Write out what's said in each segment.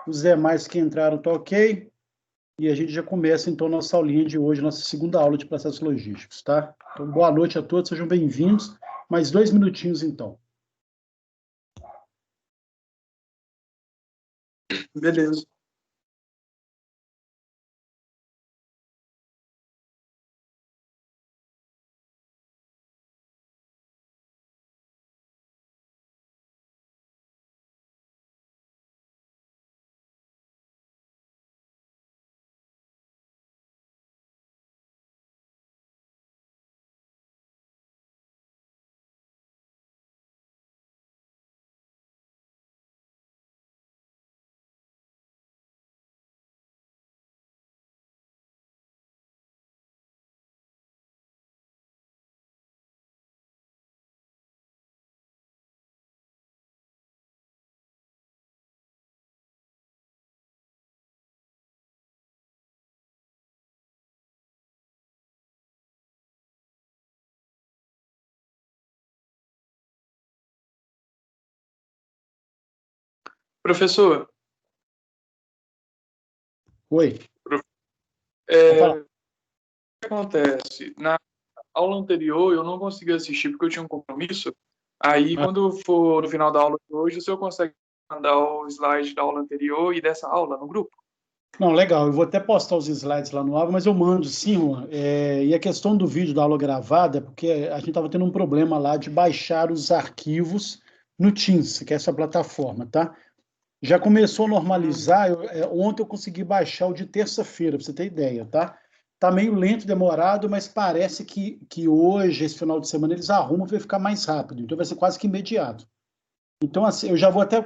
Os demais que entraram, tá ok. E a gente já começa, então, nossa aulinha de hoje, nossa segunda aula de processos logísticos, tá? Então, boa noite a todos, sejam bem-vindos. Mais 2 minutinhos, então. Beleza. Professor, Oi. o que acontece? Na aula anterior eu não consegui assistir porque eu tinha um compromisso. Aí, quando for no final da aula de hoje, o senhor consegue mandar o slide da aula anterior e dessa aula no grupo? Não, legal. Eu vou até postar os slides lá no Ava, mas eu mando sim, Juan. E a questão do vídeo da aula gravada é porque a gente estava tendo um problema lá de baixar os arquivos no Teams, que é essa plataforma, tá? Já começou a normalizar. Ontem eu consegui baixar o de terça-feira, para você ter ideia, tá? Tá meio lento, demorado, mas parece que hoje, esse final de semana, eles arrumam para ficar mais rápido. Então vai ser quase que imediato. Então, assim, eu já vou até.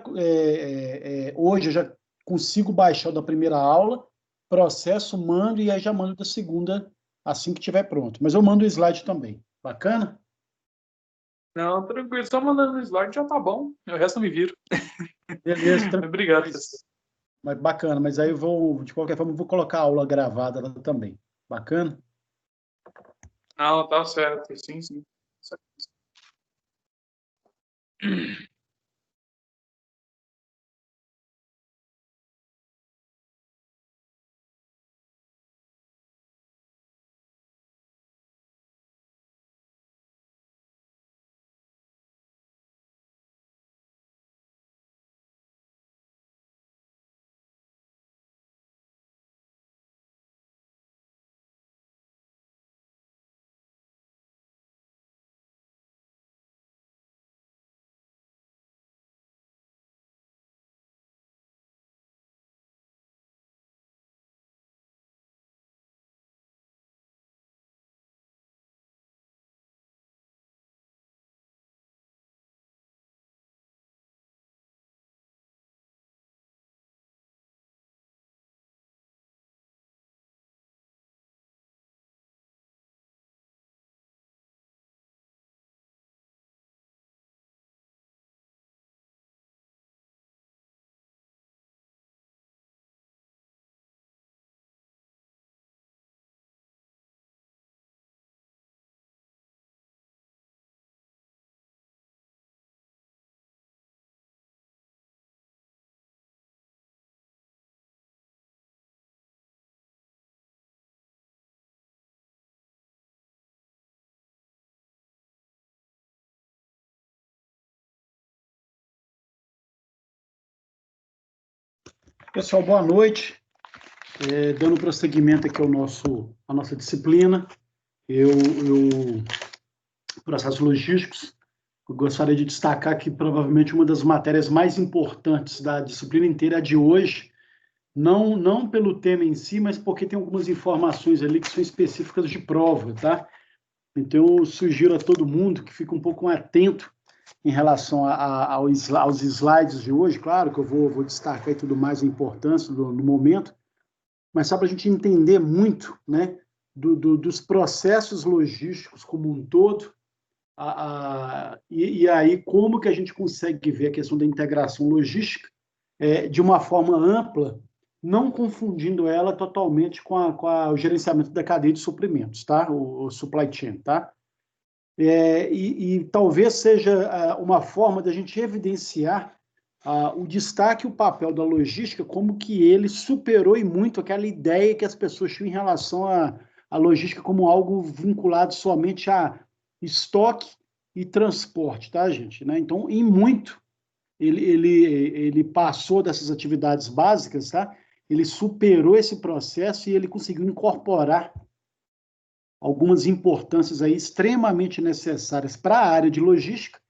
Hoje eu já consigo baixar o da primeira aula, processo, mando e aí já mando da segunda assim que estiver pronto. Mas eu mando o slide também. Bacana? Não, tranquilo. Só mandando o slide já tá bom. O resto eu me viro. Beleza, tranquilo. Obrigado, professor. Mas bacana, mas aí eu vou, de qualquer forma, eu vou colocar a aula gravada lá também. Bacana? Não, tá certo. Sim, sim. Pessoal, boa noite. Dando prosseguimento aqui à nossa disciplina, processos logísticos, eu gostaria de destacar que provavelmente uma das matérias mais importantes da disciplina inteira é a de hoje, não pelo tema em si, mas porque tem algumas informações ali que são específicas de prova, tá? Então, eu sugiro a todo mundo que fique um pouco atento em relação aos slides de hoje. Claro que eu vou destacar e tudo mais a importância no momento, mas só para a gente entender muito, né, dos processos logísticos como um todo, e aí como que a gente consegue ver a questão da integração logística de uma forma ampla, não confundindo ela totalmente com o gerenciamento da cadeia de suprimentos, tá? O supply chain, tá? E talvez seja uma forma da gente evidenciar o destaque e o papel da logística, como que ele superou e muito aquela ideia que as pessoas tinham em relação à logística como algo vinculado somente a estoque e transporte, tá, gente? Né? Então, em muito, ele passou dessas atividades básicas, tá? Ele superou esse processo e ele conseguiu incorporar algumas importâncias aí extremamente necessárias para a área de logística,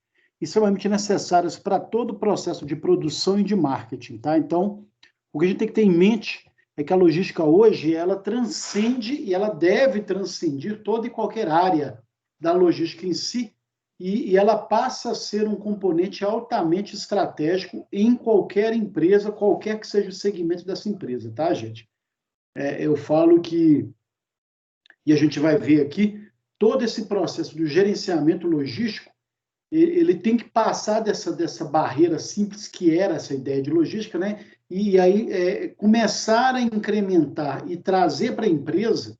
extremamente necessárias para todo o processo de produção e de marketing, tá? Então, o que a gente tem que ter em mente é que a logística hoje, ela transcende e ela deve transcendir toda e qualquer área da logística em si, e ela passa a ser um componente altamente estratégico em qualquer empresa, qualquer que seja o segmento dessa empresa, tá, gente? Eu falo que, e a gente vai ver aqui, todo esse processo do gerenciamento logístico, ele tem que passar dessa barreira simples que era essa ideia de logística, né? E aí começar a incrementar e trazer para a empresa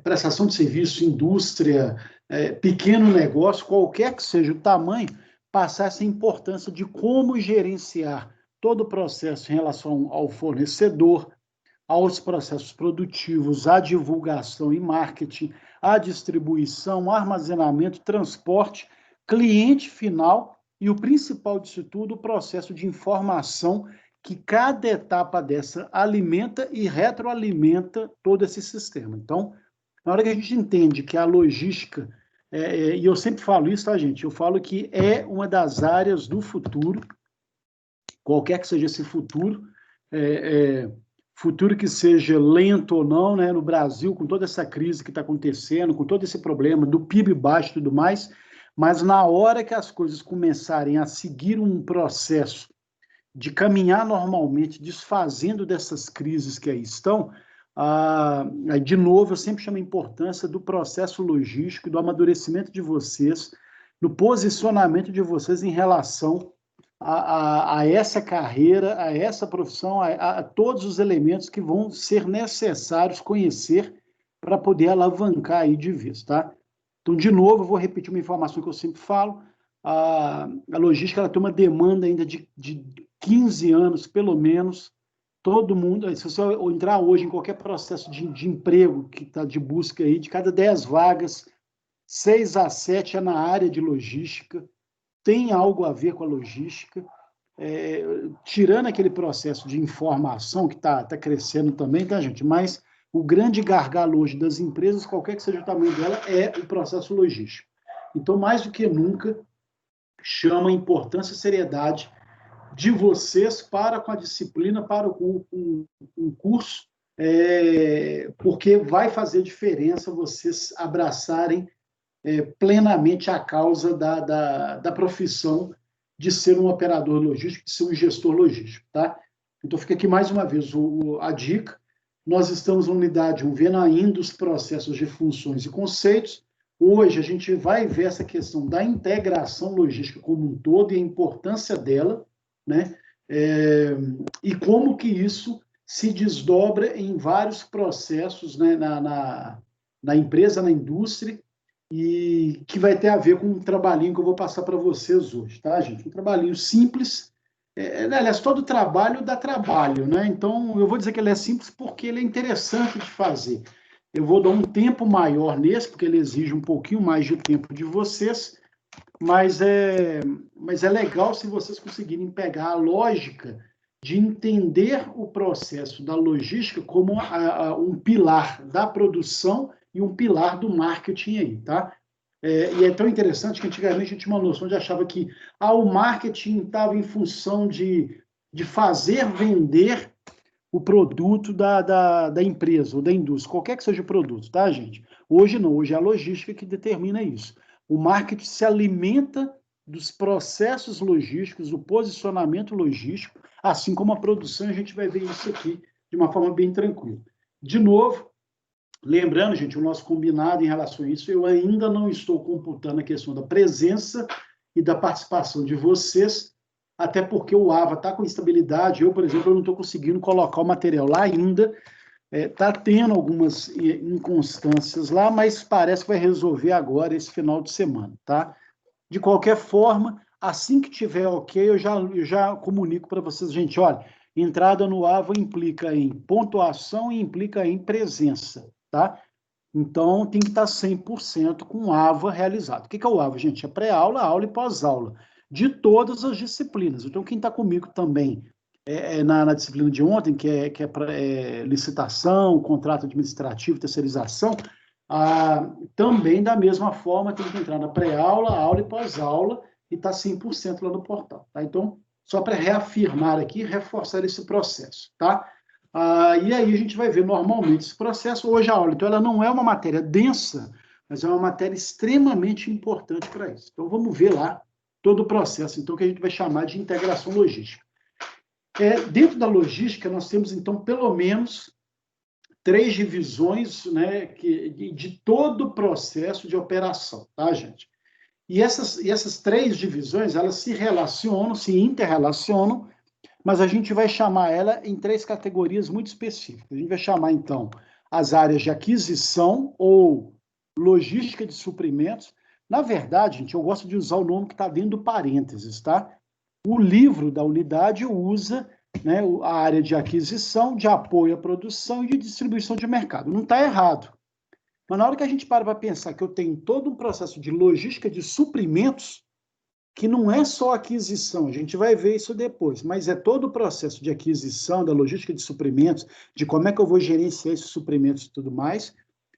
prestação de serviço, indústria, pequeno negócio, qualquer que seja o tamanho, passar essa importância de como gerenciar todo o processo em relação ao fornecedor, aos processos produtivos, à divulgação e marketing, à distribuição, armazenamento, transporte, cliente final e o principal disso tudo, o processo de informação que cada etapa dessa alimenta e retroalimenta todo esse sistema. Então, na hora que a gente entende que a logística, e eu sempre falo isso, tá, gente? Eu falo que é uma das áreas do futuro, qualquer que seja esse futuro, futuro que seja lento ou não, né, no Brasil, com toda essa crise que está acontecendo, com todo esse problema do PIB baixo e tudo mais, mas na hora que as coisas começarem a seguir um processo de caminhar normalmente, desfazendo dessas crises que aí estão, de novo, eu sempre chamo a importância do processo logístico, do amadurecimento de vocês, do posicionamento de vocês em relação a essa carreira, a essa profissão, a todos os elementos que vão ser necessários conhecer para poder alavancar aí de vez, tá? Então, de novo, eu vou repetir uma informação que eu sempre falo, a logística ela tem uma demanda ainda de 15 anos, pelo menos, todo mundo, se você entrar hoje em qualquer processo de emprego que está de busca aí, de cada 10 vagas, 6 a 7 é na área de logística, tem algo a ver com a logística, tirando aquele processo de informação que está crescendo também, tá, gente? Mas o grande gargalo hoje das empresas, qualquer que seja o tamanho dela, é o processo logístico. Então, mais do que nunca, chama a importância e seriedade de vocês para com a disciplina, para o curso, porque vai fazer diferença vocês abraçarem plenamente a causa da profissão de ser um operador logístico, de ser um gestor logístico, tá? Então, fica aqui mais uma vez a dica. Nós estamos na unidade 1, vendo ainda os processos de funções e conceitos. Hoje, a gente vai ver essa questão da integração logística como um todo e a importância dela, né? E como que isso se desdobra em vários processos, né, na empresa, na indústria, e que vai ter a ver com um trabalhinho que eu vou passar para vocês hoje, tá, gente? Um trabalhinho simples. Aliás, todo trabalho dá trabalho, né? Então, eu vou dizer que ele é simples porque ele é interessante de fazer. Eu vou dar um tempo maior nesse, porque ele exige um pouquinho mais de tempo de vocês, mas é legal se vocês conseguirem pegar a lógica de entender o processo da logística como um pilar da produção e um pilar do marketing aí, tá? E é tão interessante que antigamente a gente tinha uma noção de achava que o marketing estava em função de fazer vender o produto da empresa ou da indústria, qualquer que seja o produto, tá, gente? Hoje não, hoje é a logística que determina isso. O marketing se alimenta dos processos logísticos, do posicionamento logístico, assim como a produção, a gente vai ver isso aqui de uma forma bem tranquila. De novo, lembrando, gente, o nosso combinado em relação a isso, eu ainda não estou computando a questão da presença e da participação de vocês, até porque o AVA está com instabilidade. Eu, por exemplo, não estou conseguindo colocar o material lá ainda. Está tendo algumas inconstâncias lá, mas parece que vai resolver agora esse final de semana, tá? De qualquer forma, Assim que tiver ok, eu já comunico para vocês, gente, olha, entrada no AVA implica em pontuação e implica em presença, tá? Então, tem que estar 100% com o AVA realizado. O que é o AVA, gente? É pré-aula, aula e pós-aula, de todas as disciplinas. Então, quem está comigo também na disciplina de ontem, que é licitação, contrato administrativo, terceirização, também da mesma forma tem que entrar na pré-aula, aula e pós-aula, e está 100% lá no portal. Tá? Então, só para reafirmar aqui, reforçar esse processo. Tá? E aí a gente vai ver normalmente esse processo. Hoje a aula, então, ela não é uma matéria densa, mas é uma matéria extremamente importante para isso. Então, vamos ver lá todo o processo, então, que a gente vai chamar de integração logística. Dentro da logística, nós temos, então, pelo menos 3 divisões, né, de todo o processo de operação, tá, gente? E essas 3 divisões, elas se relacionam, se interrelacionam, mas a gente vai chamar ela em 3 categorias muito específicas. A gente vai chamar, então, as áreas de aquisição ou logística de suprimentos. Na verdade, gente, eu gosto de usar o nome que está dentro do parênteses, tá? O livro da unidade usa, né, a área de aquisição, de apoio à produção e de distribuição de mercado. Não está errado. Mas na hora que a gente para pensar que eu tenho todo um processo de logística de suprimentos, que não é só aquisição, a gente vai ver isso depois, mas é todo o processo de aquisição, da logística de suprimentos, de como é que eu vou gerenciar esses suprimentos e tudo mais.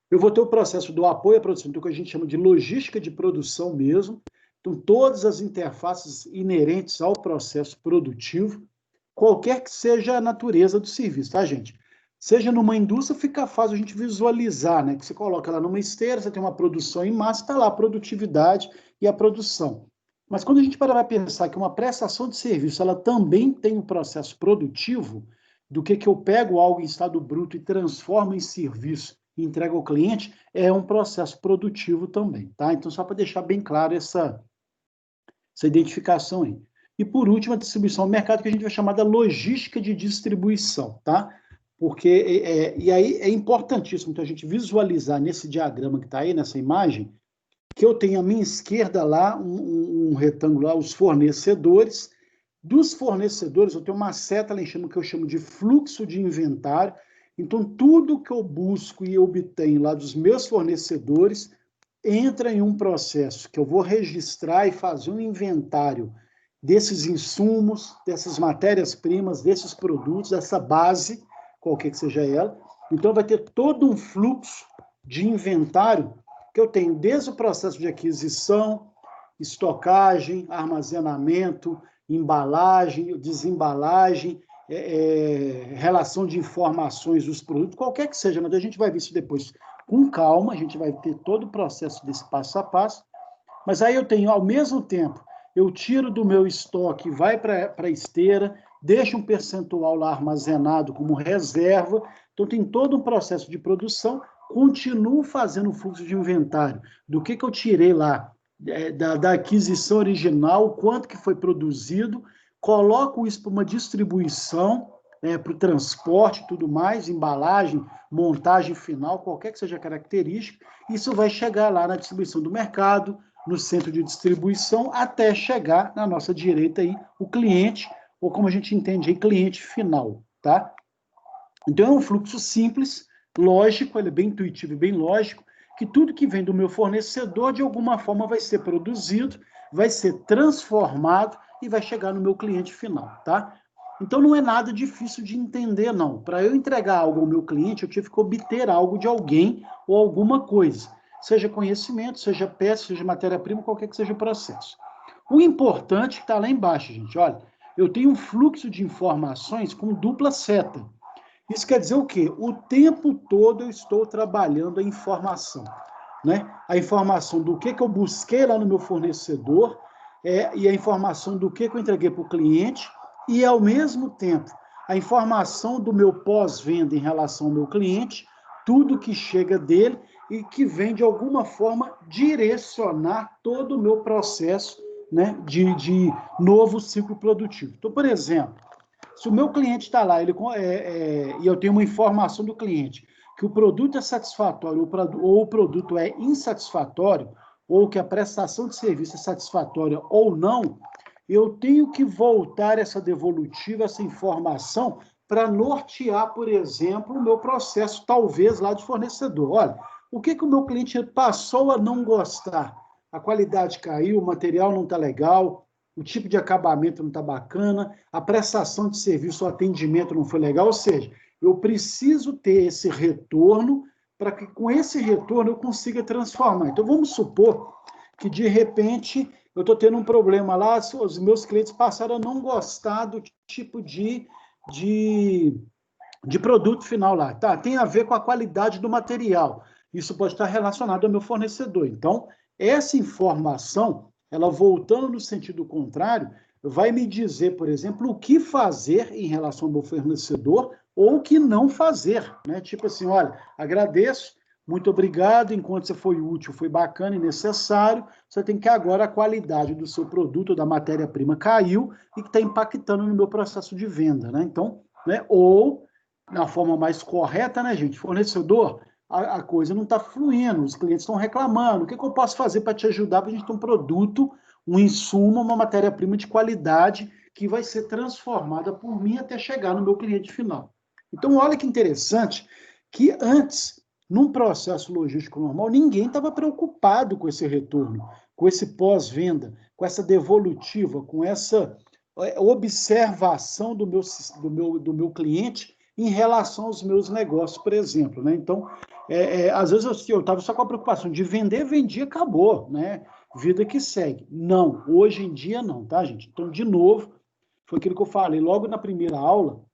Eu vou ter o processo do apoio à produção, então, que a gente chama de logística de produção mesmo. Então, todas as interfaces inerentes ao processo produtivo, qualquer que seja a natureza do serviço, tá, gente? Seja numa indústria, fica fácil a gente visualizar, né? Que você coloca lá numa esteira, você tem uma produção em massa, está lá a produtividade e a produção. Mas quando a gente para pensar que uma prestação de serviço, ela também tem um processo produtivo, do que eu pego algo em estado bruto e transformo em serviço e entrego ao cliente, é um processo produtivo também, tá? Então, só para deixar bem claro essa identificação aí. E, por último, a distribuição ao mercado, que a gente vai chamar da logística de distribuição, tá? Porque, e aí é importantíssimo então, a gente visualizar nesse diagrama que está aí, nessa imagem, que eu tenho à minha esquerda lá, um retângulo lá, os fornecedores. Dos fornecedores, eu tenho uma seta lá em cima que eu chamo de fluxo de inventário. Então, tudo que eu busco e obtenho lá dos meus fornecedores entra em um processo que eu vou registrar e fazer um inventário desses insumos, dessas matérias-primas, desses produtos, dessa base, qualquer que seja ela. Então, vai ter todo um fluxo de inventário que eu tenho desde o processo de aquisição, estocagem, armazenamento, embalagem, desembalagem, relação de informações dos produtos, qualquer que seja, mas a gente vai ver isso depois com calma, a gente vai ter todo o processo desse passo a passo, mas aí eu tenho, ao mesmo tempo, eu tiro do meu estoque, vai para a esteira, deixo um percentual lá armazenado como reserva, então tem todo um processo de produção, continuo fazendo o fluxo de inventário, do que eu tirei lá, da aquisição original, quanto que foi produzido, coloco isso para uma distribuição, para o transporte e tudo mais, embalagem, montagem final, qualquer que seja a característica, isso vai chegar lá na distribuição do mercado, no centro de distribuição, até chegar na nossa direita aí, o cliente, ou como a gente entende aí, cliente final, tá? Então é um fluxo simples, lógico, ele é bem intuitivo e bem lógico, que tudo que vem do meu fornecedor, de alguma forma, vai ser produzido, vai ser transformado e vai chegar no meu cliente final, tá? Então, não é nada difícil de entender, não. Para eu entregar algo ao meu cliente, eu tive que obter algo de alguém ou alguma coisa. Seja conhecimento, seja peça, seja matéria-prima, qualquer que seja o processo. O importante está lá embaixo, gente. Olha, eu tenho um fluxo de informações com dupla seta. Isso quer dizer o quê? O tempo todo eu estou trabalhando a informação, né? A informação do que eu busquei lá no meu fornecedor, e a informação do que eu entreguei para o cliente, e, ao mesmo tempo, a informação do meu pós-venda em relação ao meu cliente, tudo que chega dele e que vem, de alguma forma, direcionar todo o meu processo, né, de novo ciclo produtivo. Então, por exemplo, se o meu cliente está lá e eu tenho uma informação do cliente que o produto é satisfatório ou o produto é insatisfatório, ou que a prestação de serviço é satisfatória ou não, eu tenho que voltar essa devolutiva, essa informação, para nortear, por exemplo, o meu processo, talvez, lá de fornecedor. Olha, o que o meu cliente passou a não gostar? A qualidade caiu, o material não está legal, o tipo de acabamento não está bacana, a prestação de serviço, o atendimento não foi legal, ou seja, eu preciso ter esse retorno para que com esse retorno eu consiga transformar. Então, vamos supor que, de repente, eu estou tendo um problema lá, os meus clientes passaram a não gostar do tipo de produto final lá. Tá, tem a ver com a qualidade do material. Isso pode estar relacionado ao meu fornecedor. Então, essa informação, ela voltando no sentido contrário, vai me dizer, por exemplo, o que fazer em relação ao meu fornecedor ou o que não fazer, né? Tipo assim, olha, agradeço, muito obrigado, enquanto você foi útil, foi bacana e necessário, você tem que agora a qualidade do seu produto, da matéria-prima caiu e que está impactando no meu processo de venda, né? Então, né? Ou, na forma mais correta, né, gente? Fornecedor, a coisa não está fluindo, os clientes estão reclamando, o que eu posso fazer para te ajudar para a gente ter um produto, um insumo, uma matéria-prima de qualidade que vai ser transformada por mim até chegar no meu cliente final. Então, olha que interessante que antes, num processo logístico normal, ninguém estava preocupado com esse retorno, com esse pós-venda, com essa devolutiva, com essa observação do meu cliente em relação aos meus negócios, por exemplo, né? Então, às vezes eu estava só com a preocupação de vender, vendi, acabou, né? Vida que segue. Não, hoje em dia não, tá, gente? Então, de novo, foi aquilo que eu falei logo na primeira aula,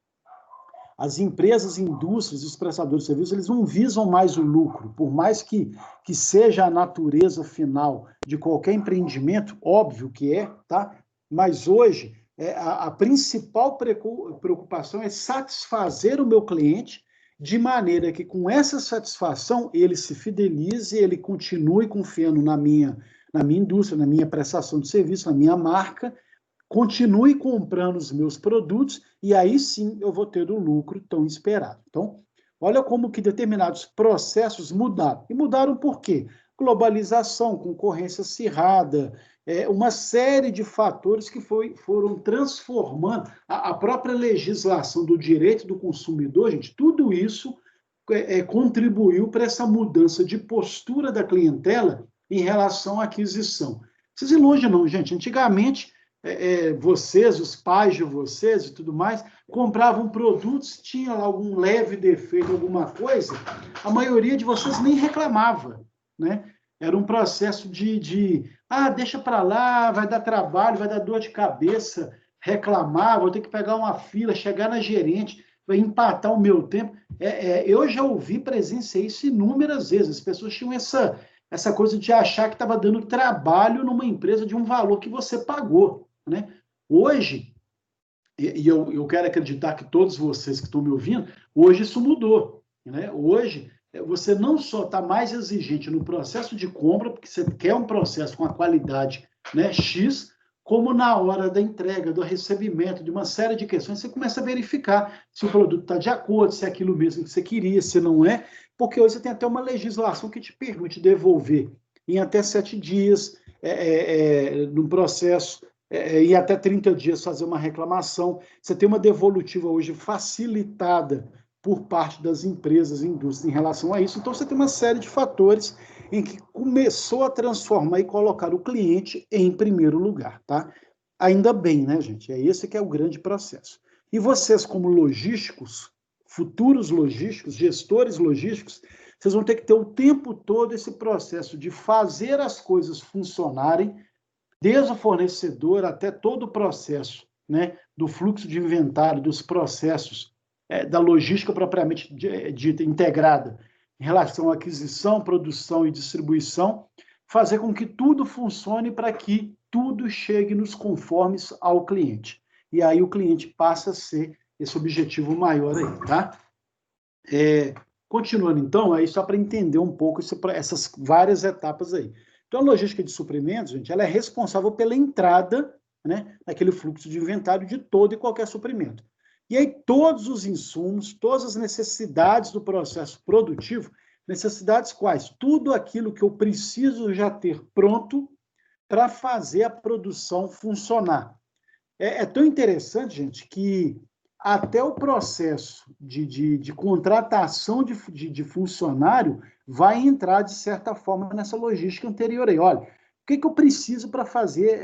as empresas, indústrias, os prestadores de serviços, eles não visam mais o lucro, por mais que seja a natureza final de qualquer empreendimento, óbvio que é, tá? Mas hoje, a principal preocupação é satisfazer o meu cliente de maneira que, com essa satisfação, ele se fidelize, ele continue confiando na minha indústria, na minha prestação de serviço, na minha marca, continue comprando os meus produtos e aí sim eu vou ter o lucro tão esperado. Então, olha como que determinados processos mudaram. E mudaram por quê? Globalização, concorrência acirrada, uma série de fatores que foram transformando a própria legislação do direito do consumidor, gente, tudo isso contribuiu para essa mudança de postura da clientela em relação à aquisição. Vocês iludem não, gente. Antigamente, vocês, os pais de vocês e tudo mais, compravam produtos, tinha lá algum leve defeito, alguma coisa, a maioria de vocês nem reclamava, né? Era um processo deixa para lá, vai dar trabalho, vai dar dor de cabeça, reclamar, vou ter que pegar uma fila, chegar na gerente, vai empatar o meu tempo. Eu já ouvi, presenciei isso inúmeras vezes, as pessoas tinham essa coisa de achar que estava dando trabalho numa empresa de um valor que você pagou, né? Hoje, e eu quero acreditar que todos vocês que estão me ouvindo, hoje isso mudou, né? Hoje, você não só está mais exigente no processo de compra, porque você quer um processo com a qualidade, né, X, como na hora da entrega, do recebimento, de uma série de questões, você começa a verificar se o produto está de acordo, se é aquilo mesmo que você queria, se não é, porque hoje você tem até uma legislação que te permite devolver em até 7 dias, num processo, em até 30 dias fazer uma reclamação. Você tem uma devolutiva hoje facilitada por parte das empresas e indústrias em relação a isso. Então, você tem uma série de fatores em que começou a transformar e colocar o cliente em primeiro lugar, tá? Ainda bem, né, gente? Esse que é o grande processo. E vocês, como logísticos, futuros logísticos, gestores logísticos, vocês vão ter que ter o tempo todo esse processo de fazer as coisas funcionarem, desde o fornecedor até todo o processo, né, do fluxo de inventário, dos processos, da logística propriamente dita, integrada, em relação à aquisição, produção e distribuição, fazer com que tudo funcione para que tudo chegue nos conformes ao cliente. E aí o cliente passa a ser esse objetivo maior aí, tá? Continuando, então, aí só para entender um pouco essas várias etapas aí. Então, a logística de suprimentos, gente, ela é responsável pela entrada, né, naquele fluxo de inventário de todo e qualquer suprimento. E aí, todos os insumos, todas as necessidades do processo produtivo Necessidades quais? Tudo aquilo que eu preciso já ter pronto para fazer a produção funcionar. É tão interessante, gente, que até o processo de contratação de funcionário vai entrar, de certa forma, nessa logística anterior aí. Olha, o que eu preciso para fazer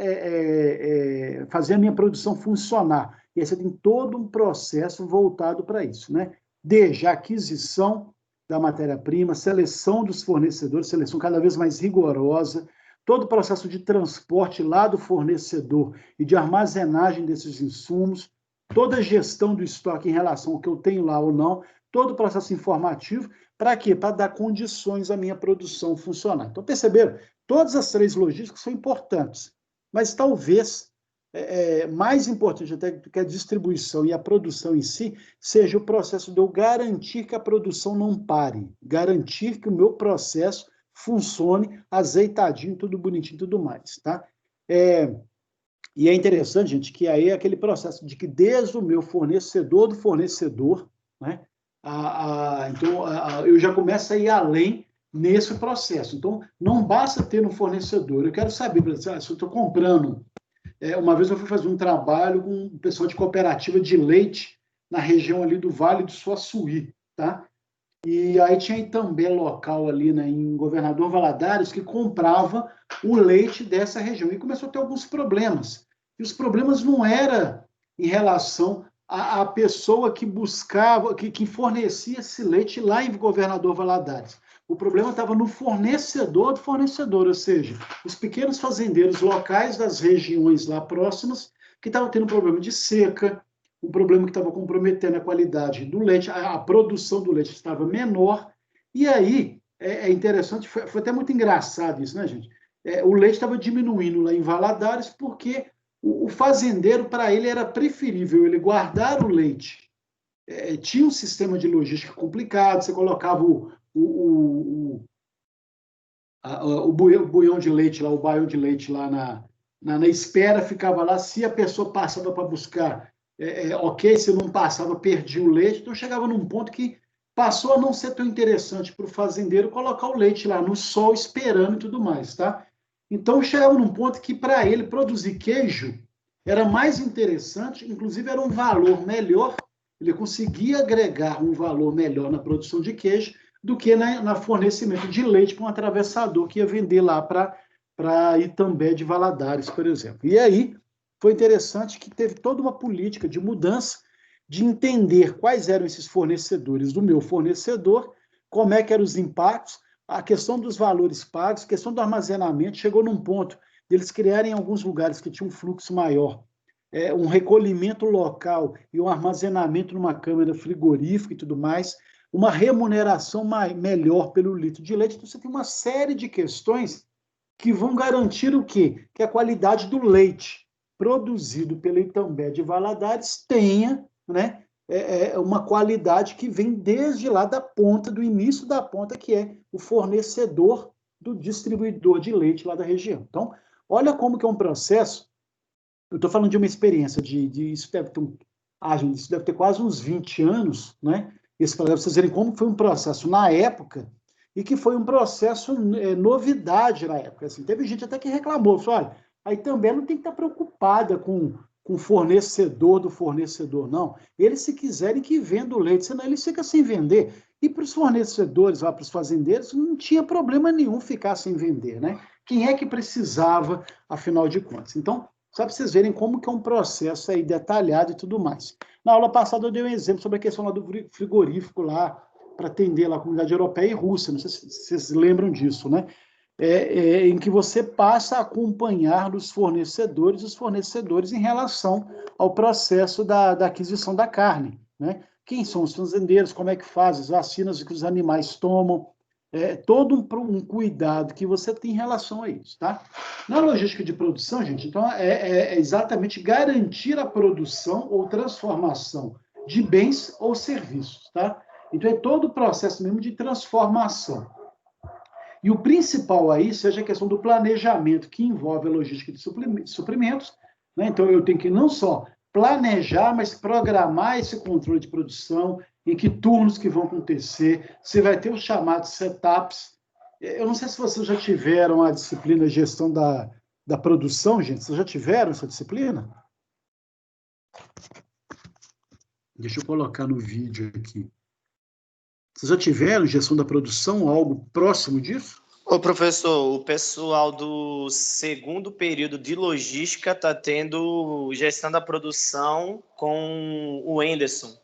a minha produção funcionar? E aí você tem todo um processo voltado para isso, né? Desde a aquisição da matéria-prima, seleção dos fornecedores, seleção cada vez mais rigorosa, todo o processo de transporte lá do fornecedor e de armazenagem desses insumos, toda a gestão do estoque em relação ao que eu tenho lá ou não, todo o processo informativo, para quê? Para dar condições à minha produção funcionar. Então, perceberam? Todas as três logísticas são importantes, mas talvez mais importante até do que a distribuição e a produção em si, seja o processo de eu garantir que a produção não pare, garantir que o meu processo funcione azeitadinho, tudo bonitinho e tudo mais, tá? E é interessante, gente, que aí é aquele processo de que desde o meu fornecedor do fornecedor, né, então eu já começo a ir além nesse processo. Então, não basta ter um fornecedor. Eu quero saber, por exemplo, se eu estou comprando. Uma vez eu fui fazer um trabalho com o pessoal de cooperativa de leite na região ali do Vale do Suaçuí, tá? E aí tinha Itambé local ali, né, em Governador Valadares, que comprava o leite dessa região. E começou a ter alguns problemas. E os problemas não eram em relação à pessoa que buscava, que fornecia esse leite lá em Governador Valadares. O problema estava no fornecedor do fornecedor, ou seja, os pequenos fazendeiros locais das regiões lá próximas que estavam tendo problema de seca, um problema que estava comprometendo a qualidade do leite, a produção do leite estava menor, e aí, é interessante, foi até muito engraçado isso, né, gente? O leite estava diminuindo lá em Valadares, porque o fazendeiro, para ele, era preferível ele guardar o leite. Tinha um sistema de logística complicado, você colocava o buião de leite lá, o baião de leite lá na espera, ficava lá, se a pessoa passava para buscar, ok, se não passava, perdia o leite, então chegava num ponto que passou a não ser tão interessante para o fazendeiro colocar o leite lá no sol, esperando e tudo mais, tá? Então chegava num ponto que para ele produzir queijo era mais interessante, inclusive era um valor melhor, ele conseguia agregar um valor melhor na produção de queijo do que na fornecimento de leite para um atravessador que ia vender lá para Itambé de Valadares, por exemplo. E aí foi interessante que teve toda uma política de mudança, de entender quais eram esses fornecedores do meu fornecedor, como é que eram os impactos, a questão dos valores pagos, a questão do armazenamento, chegou num ponto deles criarem alguns lugares que tinham um fluxo maior, um recolhimento local e um armazenamento numa câmara frigorífica e tudo mais, uma remuneração melhor pelo litro de leite. Então, você tem uma série de questões que vão garantir o quê? Que a qualidade do leite produzido pela Itambé de Valadares tenha, né, uma qualidade que vem desde lá da ponta, do início da ponta, que é o fornecedor do distribuidor de leite lá da região. Então, olha como que é um processo. Eu estou falando de uma experiência isso deve ter quase uns 20 anos, né? Esse para vocês verem como foi um processo na época e que foi um processo novidade na época. Assim, teve gente até que reclamou, falou, olha, aí também não tem que estar preocupada com o fornecedor do fornecedor, não. Eles, se quiserem, que vendam o leite, senão eles ficam sem vender. E para os fornecedores, lá para os fazendeiros, não tinha problema nenhum ficar sem vender, né? Quem é que precisava, afinal de contas? Então, só para vocês verem como que é um processo aí detalhado e tudo mais. Na aula passada eu dei um exemplo sobre a questão lá do frigorífico lá, para atender lá a comunidade europeia e Rússia, não sei se vocês lembram disso, né? Em que você passa a acompanhar os fornecedores em relação ao processo da aquisição da carne, né? Quem são os fazendeiros, como é que faz, as vacinas que os animais tomam, todo um cuidado que você tem em relação a isso, tá? Na logística de produção, gente, então é exatamente garantir a produção ou transformação de bens ou serviços, tá? Então é todo o processo mesmo de transformação. E o principal aí seja a questão do planejamento, que envolve a logística de suprimentos, né? Então eu tenho que não só planejar, mas programar esse controle de produção, em que turnos que vão acontecer, você vai ter os chamados setups. Eu não sei se vocês já tiveram a disciplina de gestão da produção, gente. Vocês já tiveram essa disciplina? Deixa eu colocar no vídeo aqui. Vocês já tiveram gestão da produção, algo próximo disso? Ô, professor, o pessoal do segundo período de logística está tendo gestão da produção com o Enderson.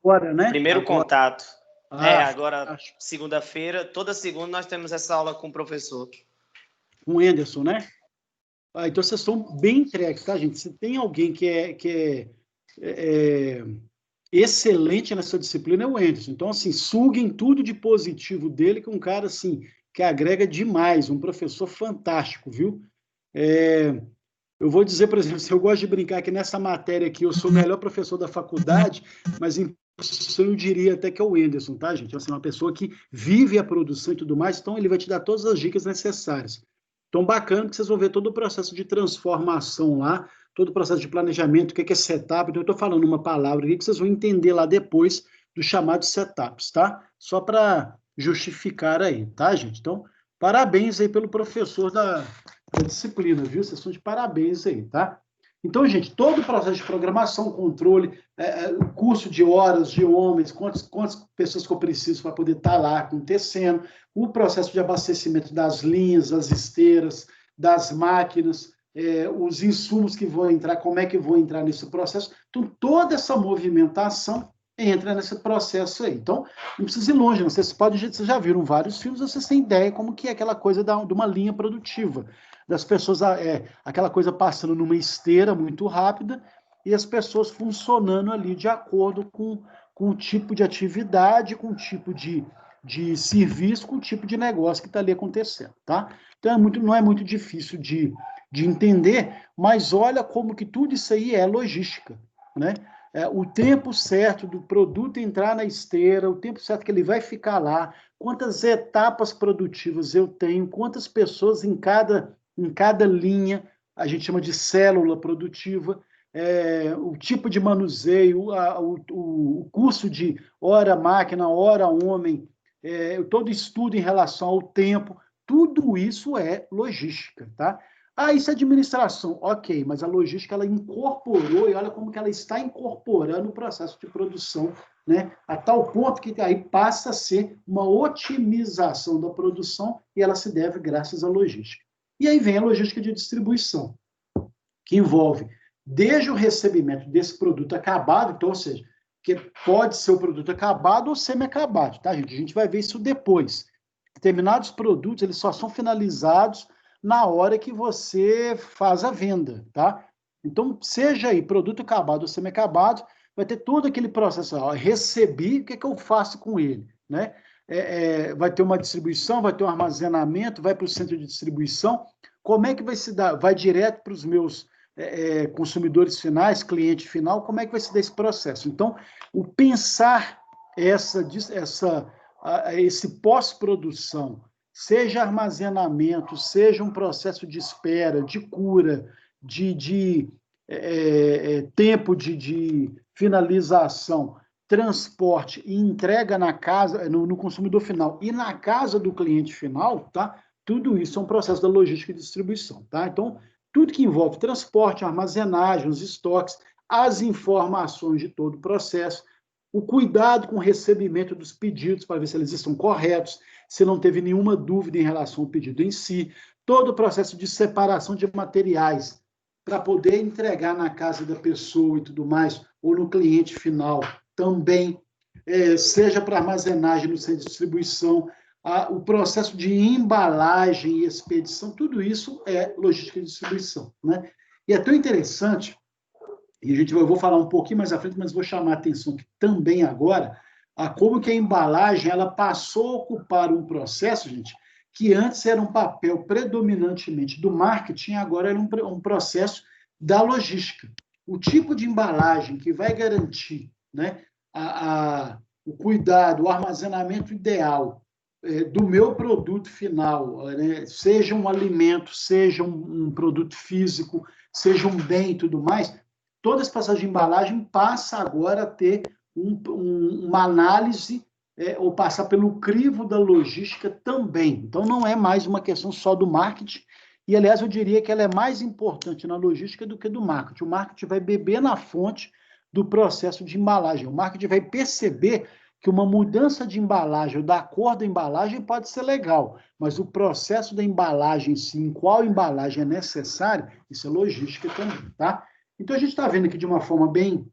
Agora, né? Primeiro agora. Contato. Agora, Acho. segunda-feira, toda segunda nós temos essa aula com o professor. Com o Enderson, né? Então vocês estão bem entregues, tá, gente? Se tem alguém que é excelente nessa disciplina, é o Enderson. Então, assim, suguem tudo de positivo dele, que é um cara, assim, que agrega demais, um professor fantástico, viu? Eu vou dizer, por exemplo, se eu gosto de brincar que nessa matéria aqui eu sou o melhor professor da faculdade, mas em produção eu diria até que é o Enderson, tá, gente? Assim, uma pessoa que vive a produção e tudo mais, então ele vai te dar todas as dicas necessárias. Então, bacana que vocês vão ver todo o processo de transformação lá, todo o processo de planejamento, o que é setup. Então, eu estou falando uma palavra aqui que vocês vão entender lá depois dos chamados setups, tá? Só para justificar aí, tá, gente? Então, parabéns aí pelo professor da disciplina, viu? Vocês estão de parabéns aí, tá? Então, gente, todo o processo de programação, controle, o curso de horas de homens, quantas pessoas que eu preciso para poder estar lá acontecendo, o processo de abastecimento das linhas, das esteiras, das máquinas, os insumos que vão entrar, como é que vão entrar nesse processo. Então, toda essa movimentação entra nesse processo aí. Então, não precisa ir longe, não. Vocês já viram vários filmes, vocês têm ideia como que é aquela coisa de uma linha produtiva, das pessoas, aquela coisa passando numa esteira muito rápida e as pessoas funcionando ali de acordo com o tipo de atividade, com o tipo de serviço, com o tipo de negócio que está ali acontecendo, tá? Então, não é muito difícil de entender, mas olha como que tudo isso aí é logística, né? O tempo certo do produto entrar na esteira, o tempo certo que ele vai ficar lá, quantas etapas produtivas eu tenho, quantas pessoas em cada linha, a gente chama de célula produtiva, o tipo de manuseio, o curso de hora máquina, hora homem, todo estudo em relação ao tempo, tudo isso é logística, tá? Isso é administração. Ok, mas a logística, ela incorporou, e olha como que ela está incorporando o processo de produção, né? A tal ponto que aí passa a ser uma otimização da produção e ela se deve graças à logística. E aí vem a logística de distribuição, que envolve desde o recebimento desse produto acabado, então, ou seja, que pode ser o produto acabado ou semi-acabado, tá, gente? A gente vai ver isso depois. Determinados produtos, eles só são finalizados na hora que você faz a venda, tá? Então, seja aí produto acabado ou semi-acabado, vai ter todo aquele processo. Recebi, o que eu faço com ele, né? Vai ter uma distribuição, vai ter um armazenamento, vai para o centro de distribuição. Como é que vai se dar? Vai direto para os meus consumidores finais, cliente final, como é que vai se dar esse processo? Então, o pensar esse pós-produção, seja armazenamento, seja um processo de espera, de cura, de tempo de finalização, transporte e entrega na casa, no consumidor final e na casa do cliente final, tá? Tudo isso é um processo da logística e distribuição, tá? Então, tudo que envolve transporte, armazenagem, os estoques, as informações de todo o processo, o cuidado com o recebimento dos pedidos para ver se eles estão corretos, se não teve nenhuma dúvida em relação ao pedido em si, todo o processo de separação de materiais para poder entregar na casa da pessoa e tudo mais, ou no cliente final também, seja para armazenagem no centro de distribuição, o processo de embalagem e expedição, tudo isso é logística de distribuição, né? E é tão interessante, e eu vou falar um pouquinho mais à frente, mas vou chamar a atenção que também agora, a como que a embalagem ela passou a ocupar um processo, gente, que antes era um papel predominantemente do marketing, agora era um processo da logística. O tipo de embalagem que vai garantir, né, o cuidado, o armazenamento ideal do meu produto final, né, seja um alimento, seja um produto físico, seja um bem e tudo mais, todo esse processo de embalagem passa agora a ter uma análise, ou passar pelo crivo da logística também. Então, não é mais uma questão só do marketing, e, aliás, eu diria que ela é mais importante na logística do que do marketing. O marketing vai beber na fonte do processo de embalagem. O marketing vai perceber que uma mudança de embalagem, ou da cor da embalagem, pode ser legal, mas o processo da embalagem, sim, qual embalagem é necessária, isso é logística também, tá? Então, a gente está vendo aqui de uma forma bem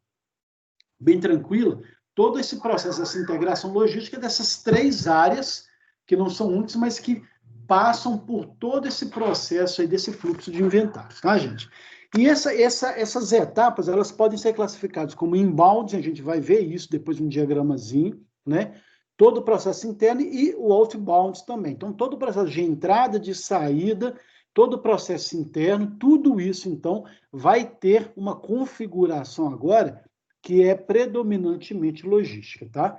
tranquila, todo esse processo, essa integração logística dessas 3 áreas, que não são únicas, mas que passam por todo esse processo aí desse fluxo de inventário, tá, gente? E essas etapas, elas podem ser classificadas como inbound, a gente vai ver isso depois de um diagramazinho, né? Todo o processo interno e o outbound também. Então, todo o processo de entrada, de saída, todo o processo interno, tudo isso, então, vai ter uma configuração agora que é predominantemente logística, tá?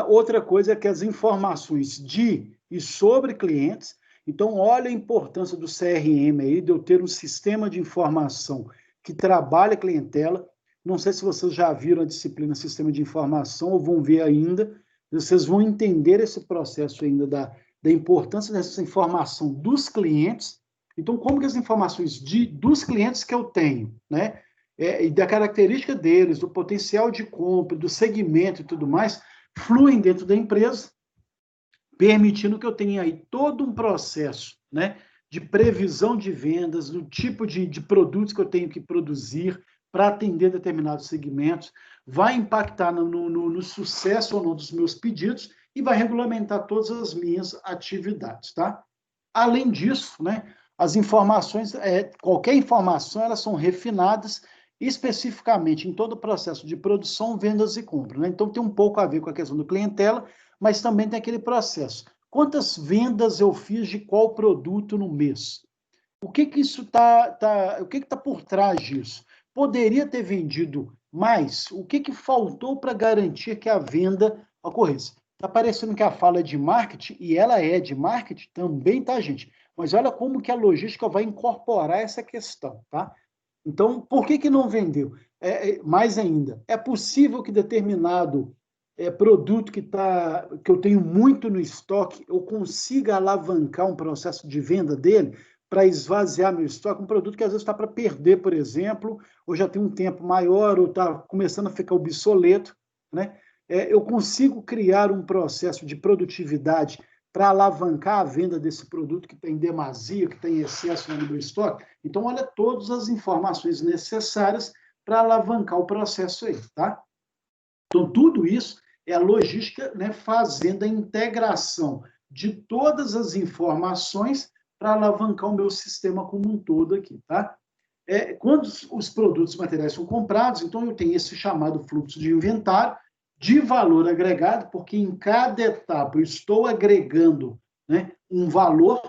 Outra coisa é que as informações de e sobre clientes. Então, olha a importância do CRM aí, de eu ter um sistema de informação que trabalha a clientela. Não sei se vocês já viram a disciplina Sistema de Informação ou vão ver ainda. Vocês vão entender esse processo ainda da importância dessa informação dos clientes. Então, como que as informações dos clientes que eu tenho, né? E da característica deles, do potencial de compra, do segmento e tudo mais, fluem dentro da empresa, permitindo que eu tenha aí todo um processo, né, de previsão de vendas, do tipo de produtos que eu tenho que produzir para atender determinados segmentos, vai impactar no sucesso ou não dos meus pedidos e vai regulamentar todas as minhas atividades, tá? Além disso, né, as informações, qualquer informação, elas são refinadas especificamente em todo o processo de produção, vendas e compra, né? Então, tem um pouco a ver com a questão do clientela, mas também tem aquele processo. Quantas vendas eu fiz de qual produto no mês? O que isso o que está por trás disso? Poderia ter vendido mais? O que faltou para garantir que a venda ocorresse? Está parecendo que a fala é de marketing, e ela é de marketing também, tá, gente? Mas olha como que a logística vai incorporar essa questão, tá? Então, por que não vendeu? Mais ainda, é possível que determinado produto que eu tenho muito no estoque, eu consiga alavancar um processo de venda dele para esvaziar meu estoque, um produto que às vezes está para perder, por exemplo, ou já tem um tempo maior, ou está começando a ficar obsoleto, né? Eu consigo criar um processo de produtividade para alavancar a venda desse produto que tem demasia, que tem excesso no meu estoque. Então, olha todas as informações necessárias para alavancar o processo aí, tá? Então, tudo isso é a logística, né, fazendo a integração de todas as informações para alavancar o meu sistema como um todo aqui, tá? Quando os produtos materiais são comprados, então eu tenho esse chamado fluxo de inventário de valor agregado, porque em cada etapa eu estou agregando, né, um valor,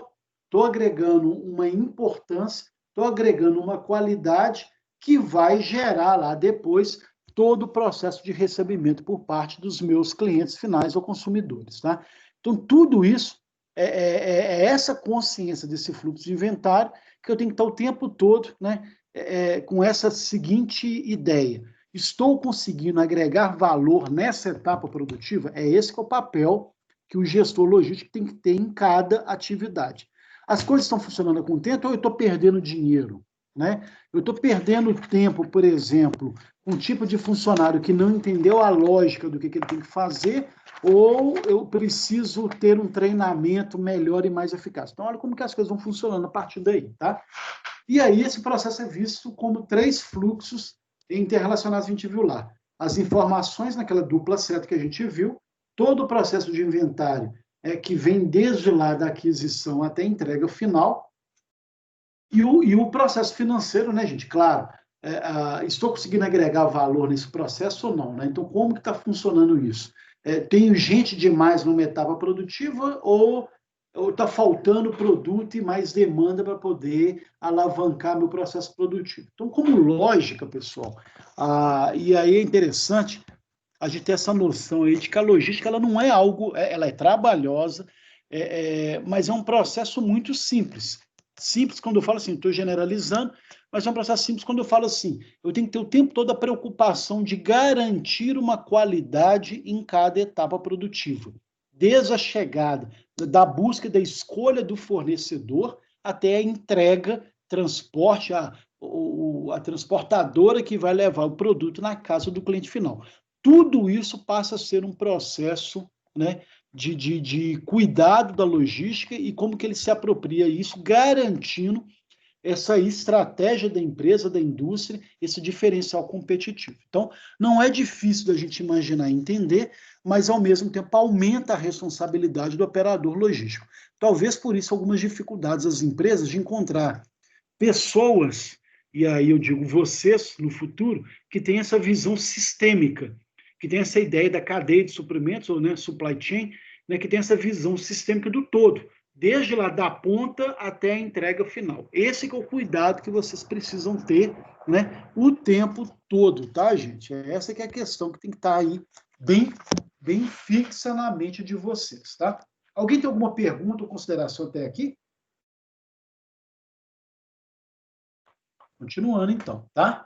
estou agregando uma importância, estou agregando uma qualidade que vai gerar lá depois todo o processo de recebimento por parte dos meus clientes finais ou consumidores, tá? Então, tudo isso é essa consciência desse fluxo de inventário que eu tenho que estar o tempo todo, né, com essa seguinte ideia. Estou conseguindo agregar valor nessa etapa produtiva? É esse que é o papel que o gestor logístico tem que ter em cada atividade. As coisas estão funcionando com o tempo ou eu estou perdendo dinheiro? Né? Eu estou perdendo tempo, por exemplo, com um tipo de funcionário que não entendeu a lógica do que ele tem que fazer, ou eu preciso ter um treinamento melhor e mais eficaz. Então, olha como que as coisas vão funcionando a partir daí, tá? E aí, esse processo é visto como 3 fluxos interrelacionados, a gente viu lá. As informações naquela dupla seta que a gente viu, todo o processo de inventário que vem desde lá da aquisição até a entrega final, e o processo financeiro, né, gente? Claro, estou conseguindo agregar valor nesse processo ou não, né? Então, como que está funcionando isso? Tenho gente demais numa etapa produtiva ou está faltando produto e mais demanda para poder alavancar meu processo produtivo? Então, como lógica, pessoal, e aí é interessante a gente ter essa noção aí de que a logística ela não é algo, ela é trabalhosa, mas é um processo muito simples. simples quando eu falo assim, estou generalizando, mas é um processo simples quando eu falo assim, eu tenho que ter o tempo todo a preocupação de garantir uma qualidade em cada etapa produtiva, desde a chegada, da busca e da escolha do fornecedor até a entrega, transporte, a transportadora que vai levar o produto na casa do cliente final. Tudo isso passa a ser um processo, né, de cuidado da logística e como que ele se apropria isso, garantindo essa estratégia da empresa, da indústria, esse diferencial competitivo. Então, não é difícil da gente imaginar e entender, mas, ao mesmo tempo, aumenta a responsabilidade do operador logístico. Talvez por isso algumas dificuldades das empresas de encontrar pessoas, e aí eu digo vocês, no futuro, que têm essa visão sistêmica, que tem essa ideia da cadeia de suprimentos, ou né, supply chain, né, que tem essa visão sistêmica do todo, desde lá da ponta até a entrega final. Esse que é o cuidado que vocês precisam ter, né, o tempo todo, tá, gente? Essa que é a questão que tem que estar aí bem fixa na mente de vocês, tá? Alguém tem alguma pergunta ou consideração até aqui? Continuando, então, tá?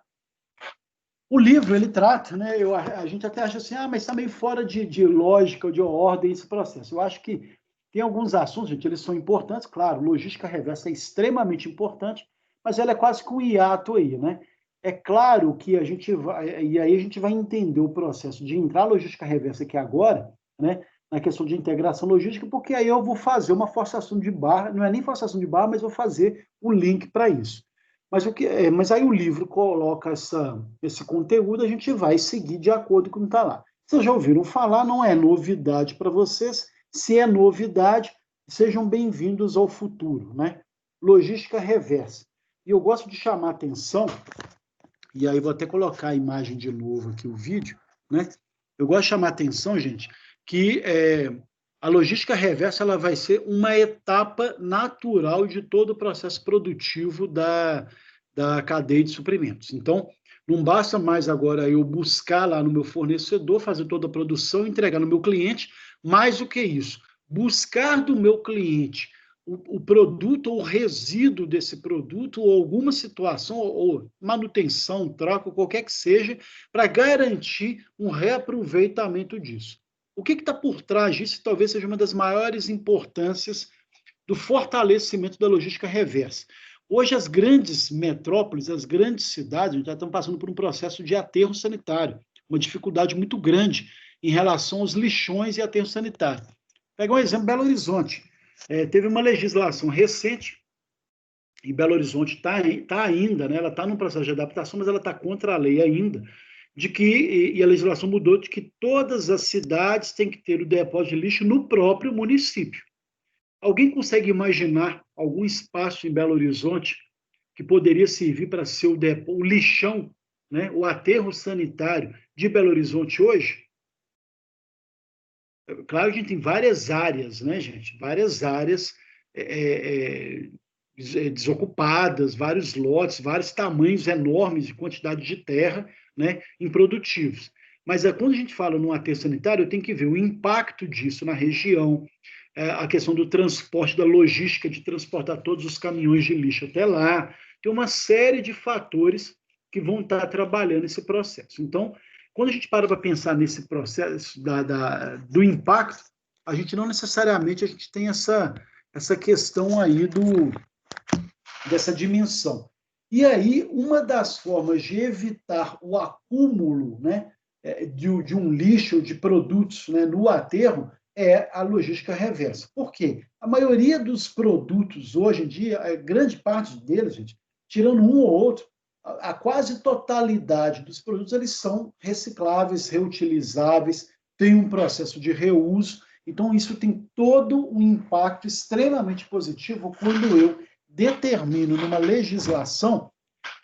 O livro, ele trata, né? A gente até acha assim, mas está meio fora de lógica, de ordem esse processo. Eu acho que tem alguns assuntos, gente, eles são importantes, claro, logística reversa é extremamente importante, mas ela é quase que um hiato aí, né? É claro que a gente vai, e aí a gente vai entender o processo de entrar logística reversa aqui agora, né? Na questão de integração logística, porque aí eu vou fazer uma forçação de barra, não é nem forçação de barra, mas vou fazer o link para isso. Mas aí o livro coloca esse conteúdo, a gente vai seguir de acordo com o que está lá. Vocês já ouviram falar, não é novidade para vocês. Se é novidade, sejam bem-vindos ao futuro, né? Logística reversa. E eu gosto de chamar a atenção, e aí vou até colocar a imagem de novo aqui, o vídeo, né? Eu gosto de chamar a atenção, gente, que a logística reversa ela vai ser uma etapa natural de todo o processo produtivo da cadeia de suprimentos. Então, não basta mais agora eu buscar lá no meu fornecedor, fazer toda a produção, entregar no meu cliente, mais do que isso, buscar do meu cliente o produto ou o resíduo desse produto ou alguma situação ou manutenção, troca, qualquer que seja, para garantir um reaproveitamento disso. O que está por trás disso talvez seja uma das maiores importâncias do fortalecimento da logística reversa. Hoje, as grandes metrópoles, as grandes cidades, já estão passando por um processo de aterro sanitário, uma dificuldade muito grande em relação aos lixões e aterro sanitário. Pega um exemplo, Belo Horizonte. Teve uma legislação recente, e Belo Horizonte está ainda, né, ela está num processo de adaptação, mas ela está contra a lei ainda, de que, e a legislação mudou, de que todas as cidades têm que ter o depósito de lixo no próprio município. Alguém consegue imaginar algum espaço em Belo Horizonte que poderia servir para ser o lixão, né, o aterro sanitário de Belo Horizonte hoje? Claro que a gente tem várias áreas, né, gente? Várias áreas desocupadas, vários lotes, vários tamanhos enormes de quantidade de terra, né, improdutivos. Mas quando a gente fala num aterro sanitário, eu tenho que ver o impacto disso na região, a questão do transporte, da logística de transportar todos os caminhões de lixo até lá. Tem uma série de fatores que vão estar trabalhando esse processo. Então, quando a gente para pensar nesse processo do impacto, a gente não necessariamente a gente tem essa questão aí dessa dimensão. E aí, uma das formas de evitar o acúmulo, né, de um lixo, de produtos, né, no aterro, é a logística reversa. Por quê? A maioria dos produtos, hoje em dia, a grande parte deles, gente, tirando um ou outro, a quase totalidade dos produtos, eles são recicláveis, reutilizáveis, tem um processo de reuso, então isso tem todo um impacto extremamente positivo quando eu determino numa legislação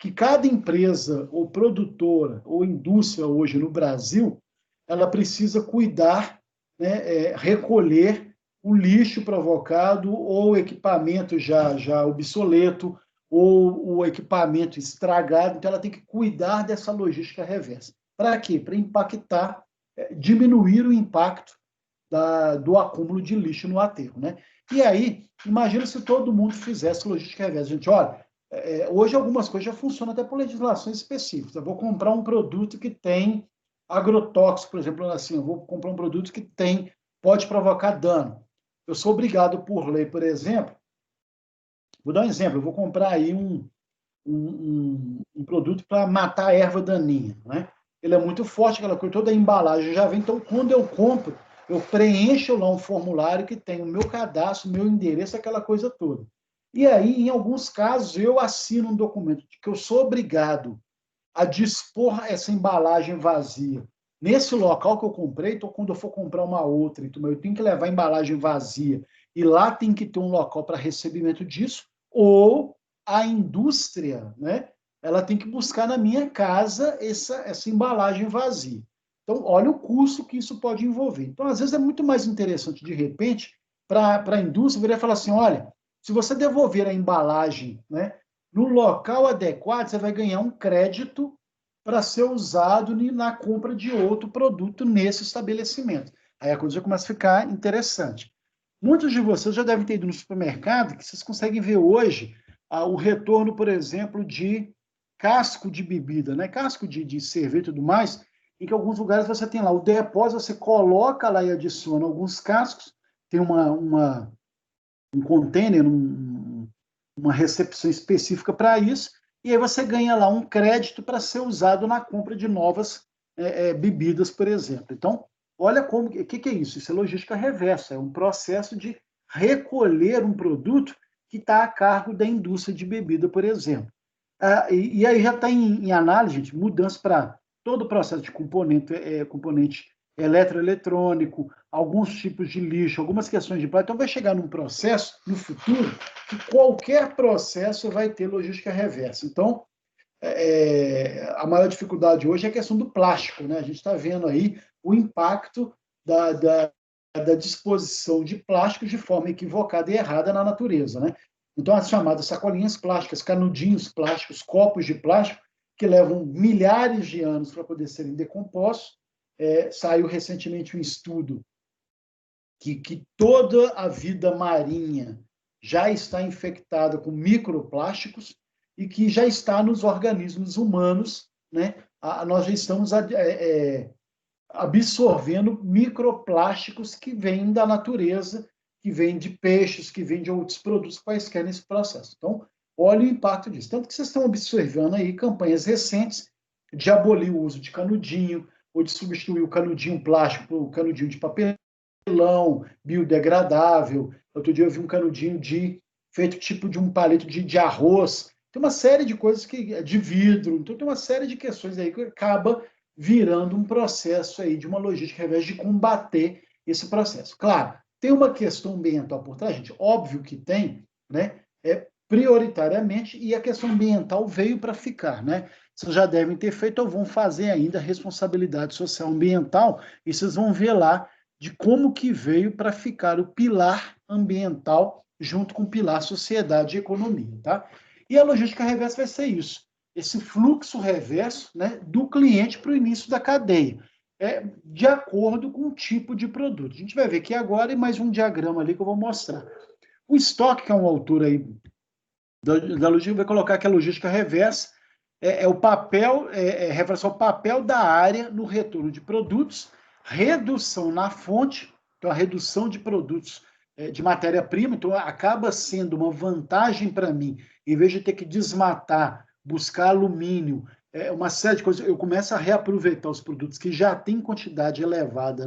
que cada empresa ou produtora ou indústria hoje no Brasil, ela precisa cuidar, né, recolher o lixo provocado ou o equipamento já obsoleto ou o equipamento estragado, então ela tem que cuidar dessa logística reversa. Para quê? Para impactar, diminuir o impacto do acúmulo de lixo no aterro, né? E aí, imagina se todo mundo fizesse logística reversa. Gente, olha, hoje algumas coisas já funcionam até por legislações específicas. Eu vou comprar um produto que tem agrotóxico, por exemplo, assim, eu vou comprar um produto que pode provocar dano. Eu sou obrigado por lei, por exemplo, vou dar um exemplo, eu vou comprar aí um produto para matar a erva daninha, né? Ele é muito forte, aquela coisa, toda a embalagem já vem. Então, quando eu compro, eu preencho lá um formulário que tem o meu cadastro, o meu endereço, aquela coisa toda. E aí, em alguns casos, eu assino um documento de que eu sou obrigado a dispor essa embalagem vazia nesse local que eu comprei. Então, quando eu for comprar uma outra, então, eu tenho que levar a embalagem vazia e lá tem que ter um local para recebimento disso, ou a indústria, né, ela tem que buscar na minha casa essa embalagem vazia. Então, olha o custo que isso pode envolver. Então, às vezes, é muito mais interessante, de repente, para a indústria virar e falar assim, olha, se você devolver a embalagem, né, no local adequado, você vai ganhar um crédito para ser usado na compra de outro produto nesse estabelecimento. Aí a coisa já começa a ficar interessante. Muitos de vocês já devem ter ido no supermercado, que vocês conseguem ver hoje o retorno, por exemplo, de casco de bebida, né? Casco de cerveja e tudo mais, em que alguns lugares você tem lá o depósito, você coloca lá e adiciona alguns cascos, tem um container, uma recepção específica para isso, e aí você ganha lá um crédito para ser usado na compra de novas bebidas, por exemplo. Então, olha como, o que é isso? Isso é logística reversa, é um processo de recolher um produto que está a cargo da indústria de bebida, por exemplo. E aí já está em análise, gente, mudança para todo o processo de componente eletroeletrônico, alguns tipos de lixo, algumas questões de plástico. Então, vai chegar num processo, no futuro, que qualquer processo vai ter logística reversa. Então, a maior dificuldade hoje é a questão do plástico, né? A gente está vendo aí o impacto da disposição de plástico de forma equivocada e errada na natureza, né? Então, as chamadas sacolinhas plásticas, canudinhos plásticos, copos de plástico, que levam milhares de anos para poder serem decompostos. Saiu recentemente um estudo que toda a vida marinha já está infectada com microplásticos e que já está nos organismos humanos, né? Nós já estamos absorvendo microplásticos que vêm da natureza, que vêm de peixes, que vêm de outros produtos quaisquer nesse processo. Então, olha o impacto disso. Tanto que vocês estão observando aí campanhas recentes de abolir o uso de canudinho, ou de substituir o canudinho plástico por canudinho de papelão, biodegradável. Outro dia eu vi um canudinho feito tipo de um palito de arroz. Tem uma série de coisas de vidro. Então, tem uma série de questões aí que acaba virando um processo aí de uma logística ao invés de combater esse processo. Claro, tem uma questão ambiental por trás, gente, óbvio que tem, né? Prioritariamente, e a questão ambiental veio para ficar, né? Vocês já devem ter feito ou vão fazer ainda a responsabilidade social ambiental, e vocês vão ver lá de como que veio para ficar o pilar ambiental junto com o pilar sociedade e economia, tá? E a logística reversa vai ser isso, esse fluxo reverso, né, do cliente para o início da cadeia, de acordo com o tipo de produto. A gente vai ver aqui agora e mais um diagrama ali que eu vou mostrar. O Stock, que é um autor aí da logística, vai colocar que a logística reversa o papel, reversa o papel da área no retorno de produtos, redução na fonte, então a redução de produtos de matéria-prima, então acaba sendo uma vantagem para mim, em vez de ter que desmatar, buscar alumínio, uma série de coisas, eu começo a reaproveitar os produtos que já têm quantidade elevada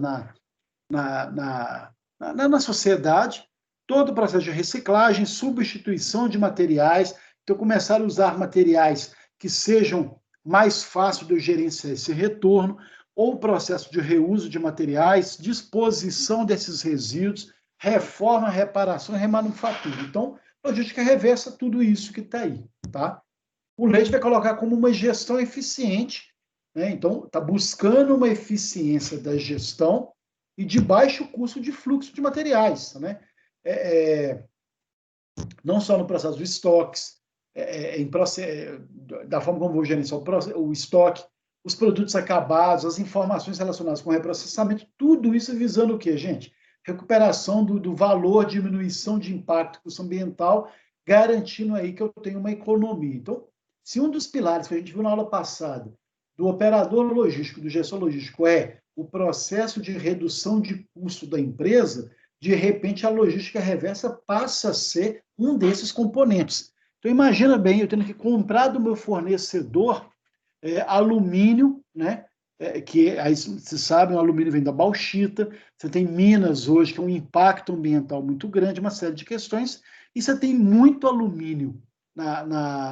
na sociedade, todo o processo de reciclagem, substituição de materiais, então começar a usar materiais que sejam mais fáceis de eu gerenciar esse retorno, ou o processo de reuso de materiais, disposição desses resíduos, reforma, reparação e remanufatura. Então, logística reversa tudo isso que está aí, tá? O Leite vai colocar como uma gestão eficiente, né? Então, está buscando uma eficiência da gestão e de baixo custo de fluxo de materiais, né? Não só no processo dos estoques, da forma como vou gerenciar o estoque, os produtos acabados, as informações relacionadas com o reprocessamento, tudo isso visando o quê, gente? recuperação do valor, diminuição de impacto custo ambiental, garantindo aí que eu tenho uma economia. Então, se um dos pilares que a gente viu na aula passada, do operador logístico, do gestor logístico, é o processo de redução de custo da empresa, de repente a logística reversa passa a ser um desses componentes. Então, imagina bem, eu tendo que comprar do meu fornecedor alumínio, né? Que aí, vocês sabem, o alumínio vem da bauxita, você tem Minas hoje, que é um impacto ambiental muito grande, uma série de questões, e você tem muito alumínio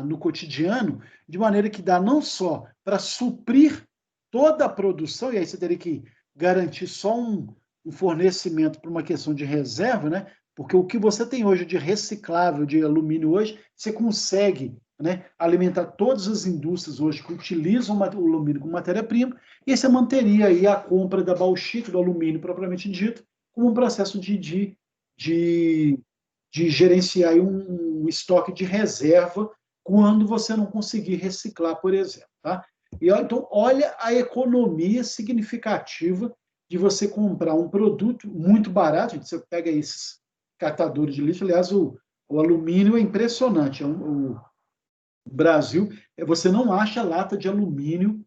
no cotidiano, de maneira que dá não só para suprir toda a produção, e aí você teria que garantir só um fornecimento para uma questão de reserva, né? Porque o que você tem hoje de reciclável de alumínio hoje, você consegue, né, alimentar todas as indústrias hoje que utilizam o alumínio como matéria-prima, e você manteria aí a compra da bauxita, do alumínio propriamente dito, como um processo de gerenciar um estoque de reserva quando você não conseguir reciclar, por exemplo. Tá? Então, olha a economia significativa de você comprar um produto muito barato. Você pega esses catadores de lixo, aliás, o alumínio é impressionante. O Brasil, você não acha lata de alumínio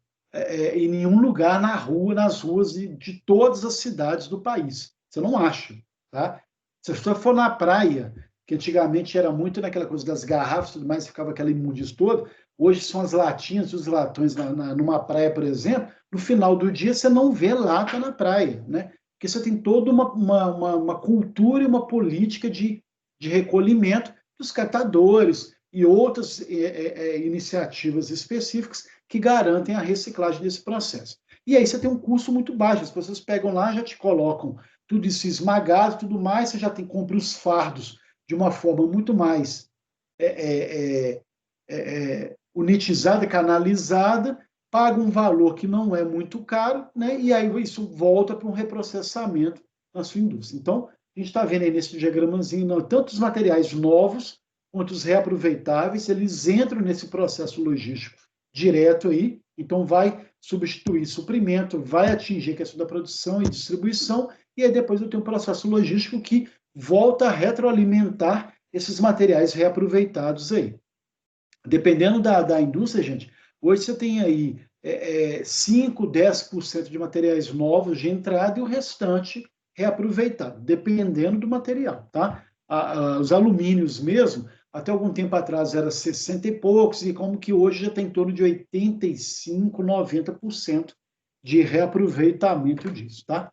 em nenhum lugar na rua, nas ruas de todas as cidades do país. Você não acha. Tá? Se você for na praia, que antigamente era muito naquela coisa das garrafas e tudo mais, ficava aquela imundície toda, hoje são as latinhas e os latões numa praia, por exemplo, no final do dia você não vê lata na praia, né? Porque você tem toda uma cultura e uma política de recolhimento dos catadores e outras iniciativas específicas que garantem a reciclagem desse processo. E aí você tem um custo muito baixo, as pessoas pegam lá, já te colocam tudo isso esmagado, tudo mais, você já compra os fardos de uma forma muito mais unitizada, canalizada, paga um valor que não é muito caro, né? E aí isso volta para um reprocessamento na sua indústria. Então, a gente está vendo aí nesse diagramazinho, tanto os materiais novos quanto os reaproveitáveis, eles entram nesse processo logístico direto aí, então vai substituir suprimento, vai atingir a questão da produção e distribuição, e aí depois eu tenho um processo logístico que volta a retroalimentar esses materiais reaproveitados aí. Dependendo da indústria, gente, hoje você tem aí 5, 10% de materiais novos de entrada e o restante reaproveitado, dependendo do material, tá? Os alumínios mesmo, até algum tempo atrás era 60 e poucos, e como que hoje já tem em torno de 85, 90% de reaproveitamento disso, tá?